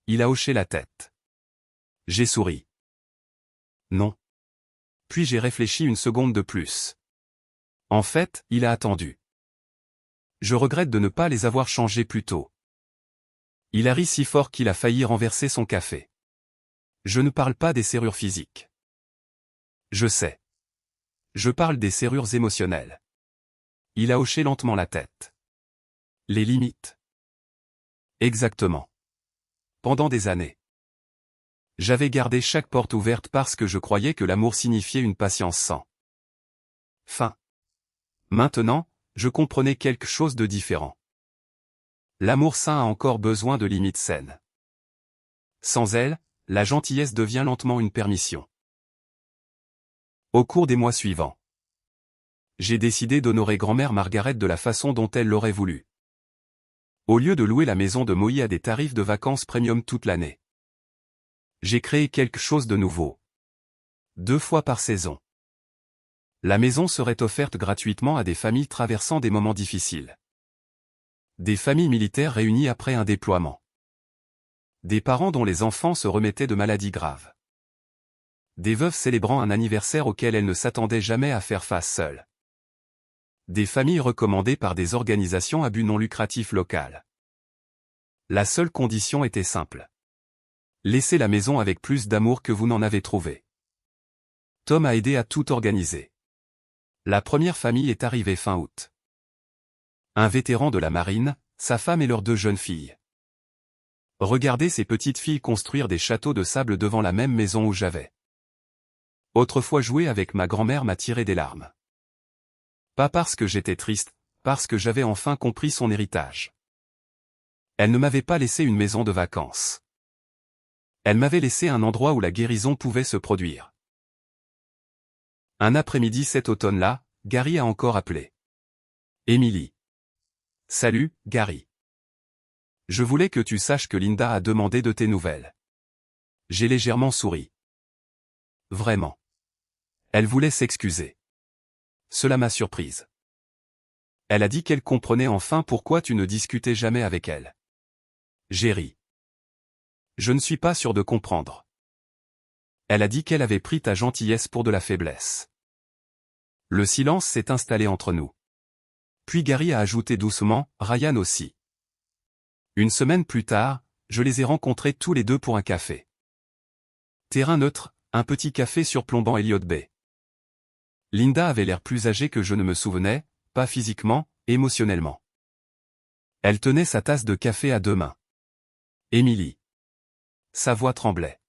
Il a hoché la tête. J'ai souri. Non. Puis j'ai réfléchi une seconde de plus. En fait, il a attendu. Je regrette de ne pas les avoir changés plus tôt. Il a ri si fort qu'il a failli renverser son café. Je ne parle pas des serrures physiques. Je sais. Je parle des serrures émotionnelles. Il a hoché lentement la tête. Les limites. Exactement. Pendant des années. J'avais gardé chaque porte ouverte parce que je croyais que l'amour signifiait une patience sans fin. Maintenant, je comprenais quelque chose de différent. L'amour sain a encore besoin de limites saines. Sans elles, la gentillesse devient lentement une permission. Au cours des mois suivants, j'ai décidé d'honorer grand-mère Margaret de la façon dont elle l'aurait voulu. Au lieu de louer la maison de Maui à des tarifs de vacances premium toute l'année, j'ai créé quelque chose de nouveau. 2 fois par saison. La maison serait offerte gratuitement à des familles traversant des moments difficiles. Des familles militaires réunies après un déploiement. Des parents dont les enfants se remettaient de maladies graves. Des veuves célébrant un anniversaire auquel elles ne s'attendaient jamais à faire face seules. Des familles recommandées par des organisations à but non lucratif locales. La seule condition était simple. Laissez la maison avec plus d'amour que vous n'en avez trouvé. Tom a aidé à tout organiser. La première famille est arrivée fin août. Un vétéran de la marine, sa femme et leurs 2 jeunes filles. Regardez ces petites filles construire des châteaux de sable devant la même maison où j'avais autrefois joué avec ma grand-mère m'a tiré des larmes. Pas parce que j'étais triste, parce que j'avais enfin compris son héritage. Elle ne m'avait pas laissé une maison de vacances. Elle m'avait laissé un endroit où la guérison pouvait se produire. Un après-midi cet automne-là, Gary a encore appelé. Emily. Salut, Gary. Je voulais que tu saches que Linda a demandé de tes nouvelles. J'ai légèrement souri. Vraiment. Elle voulait s'excuser. Cela m'a surprise. Elle a dit qu'elle comprenait enfin pourquoi tu ne discutais jamais avec elle. J'ai ri. Je ne suis pas sûr de comprendre. Elle a dit qu'elle avait pris ta gentillesse pour de la faiblesse. Le silence s'est installé entre nous. Puis Gary a ajouté doucement, Ryan aussi. Une semaine plus tard, je les ai rencontrés tous les deux pour un café. Terrain neutre, un petit café surplombant Elliott Bay. Linda avait l'air plus âgée que je ne me souvenais, pas physiquement, émotionnellement. Elle tenait sa tasse de café à deux mains. Émilie. Sa voix tremblait.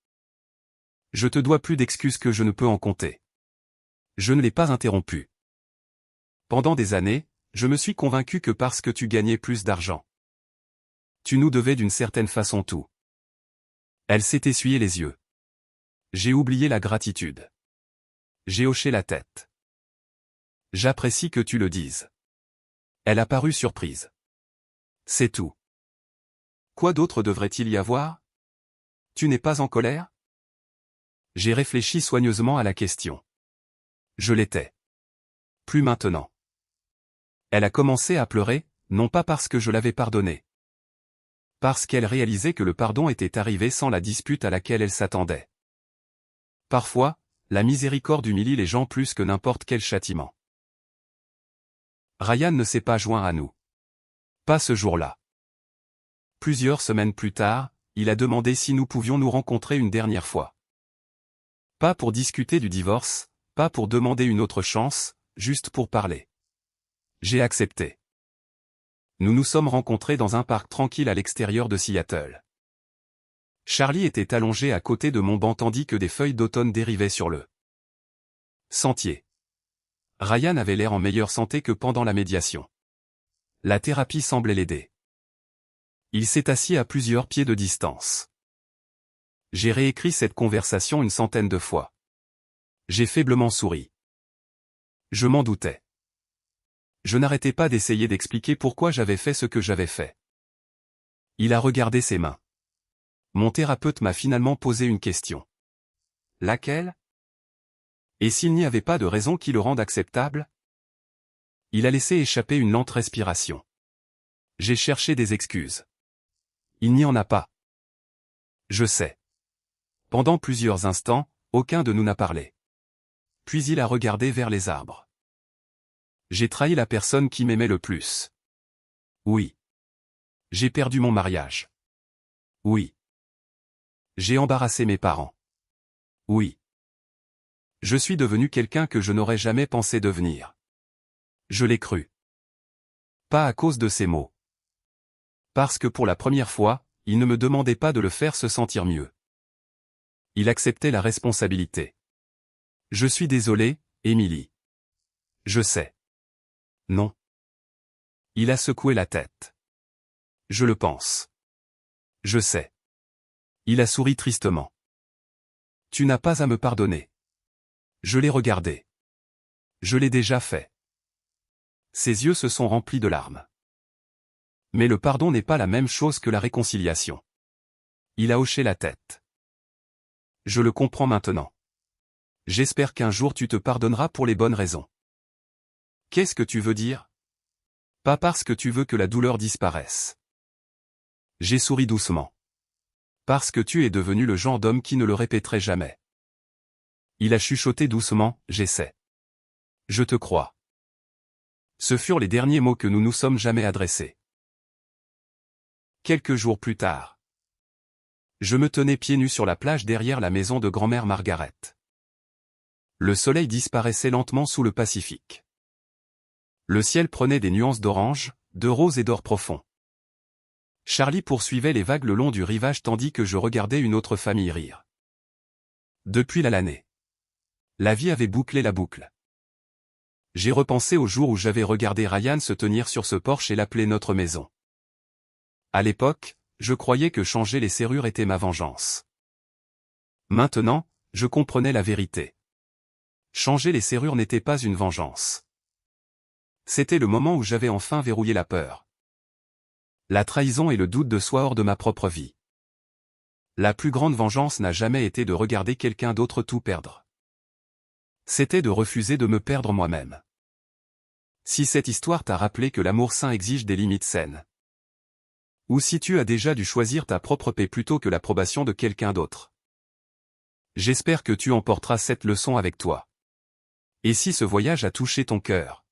Je te dois plus d'excuses que je ne peux en compter. Je ne l'ai pas interrompu. Pendant des années, je me suis convaincu que parce que tu gagnais plus d'argent, tu nous devais d'une certaine façon tout. Elle s'est essuyée les yeux. J'ai oublié la gratitude. J'ai hoché la tête. J'apprécie que tu le dises. Elle a paru surprise. C'est tout. Quoi d'autre devrait-il y avoir? Tu n'es pas en colère? J'ai réfléchi soigneusement à la question. Je l'étais. Plus maintenant. Elle a commencé à pleurer, non pas parce que je l'avais pardonné. Parce qu'elle réalisait que le pardon était arrivé sans la dispute à laquelle elle s'attendait. Parfois, la miséricorde humilie les gens plus que n'importe quel châtiment. Ryan ne s'est pas joint à nous. Pas ce jour-là. Plusieurs semaines plus tard, il a demandé si nous pouvions nous rencontrer une dernière fois. Pas pour discuter du divorce, pas pour demander une autre chance, juste pour parler. J'ai accepté. Nous nous sommes rencontrés dans un parc tranquille à l'extérieur de Seattle. Charlie était allongé à côté de mon banc tandis que des feuilles d'automne dérivaient sur le sentier. Ryan avait l'air en meilleure santé que pendant la médiation. La thérapie semblait l'aider. Il s'est assis à plusieurs pieds de distance. J'ai réécrit cette conversation une centaine de fois. J'ai faiblement souri. Je m'en doutais. Je n'arrêtais pas d'essayer d'expliquer pourquoi j'avais fait ce que j'avais fait. Il a regardé ses mains. Mon thérapeute m'a finalement posé une question. Laquelle? Et s'il n'y avait pas de raison qui le rende acceptable? Il a laissé échapper une lente respiration. J'ai cherché des excuses. Il n'y en a pas. Je sais. Pendant plusieurs instants, aucun de nous n'a parlé. Puis il a regardé vers les arbres. J'ai trahi la personne qui m'aimait le plus. Oui. J'ai perdu mon mariage. Oui. J'ai embarrassé mes parents. Oui. Je suis devenu quelqu'un que je n'aurais jamais pensé devenir. Je l'ai cru. Pas à cause de ces mots. Parce que pour la première fois, il ne me demandait pas de le faire se sentir mieux. Il acceptait la responsabilité. Je suis désolé, Émilie. Je sais. Non. Il a secoué la tête. Je le pense. Je sais. Il a souri tristement. Tu n'as pas à me pardonner. Je l'ai regardé. Je l'ai déjà fait. Ses yeux se sont remplis de larmes. Mais le pardon n'est pas la même chose que la réconciliation. Il a hoché la tête. Je le comprends maintenant. J'espère qu'un jour tu te pardonneras pour les bonnes raisons. Qu'est-ce que tu veux dire? Pas parce que tu veux que la douleur disparaisse. J'ai souri doucement. Parce que tu es devenu le genre d'homme qui ne le répéterait jamais. Il a chuchoté doucement, j'essaie. Je te crois. Ce furent les derniers mots que nous nous sommes jamais adressés. Quelques jours plus tard. Je me tenais pieds nus sur la plage derrière la maison de grand-mère Margaret. Le soleil disparaissait lentement sous le Pacifique. Le ciel prenait des nuances d'orange, de rose et d'or profond. Charlie poursuivait les vagues le long du rivage tandis que je regardais une autre famille rire. Depuis l'année. La vie avait bouclé la boucle. J'ai repensé au jour où j'avais regardé Ryan se tenir sur ce porche et l'appeler notre maison. À l'époque, je croyais que changer les serrures était ma vengeance. Maintenant, je comprenais la vérité. Changer les serrures n'était pas une vengeance. C'était le moment où j'avais enfin verrouillé la peur. La trahison et le doute de soi hors de ma propre vie. La plus grande vengeance n'a jamais été de regarder quelqu'un d'autre tout perdre. C'était de refuser de me perdre moi-même. Si cette histoire t'a rappelé que l'amour sain exige des limites saines. Ou si tu as déjà dû choisir ta propre paix plutôt que l'approbation de quelqu'un d'autre. J'espère que tu emporteras cette leçon avec toi. Et si ce voyage a touché ton cœur?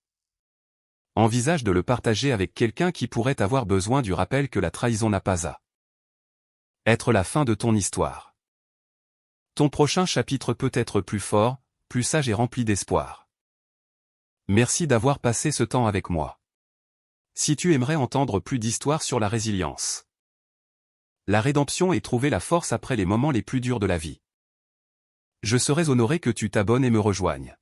Envisage de le partager avec quelqu'un qui pourrait avoir besoin du rappel que la trahison n'a pas à être la fin de ton histoire. Ton prochain chapitre peut être plus fort, plus sage et rempli d'espoir. Merci d'avoir passé ce temps avec moi. Si tu aimerais entendre plus d'histoires sur la résilience, la rédemption et trouver la force après les moments les plus durs de la vie, je serais honoré que tu t'abonnes et me rejoignes.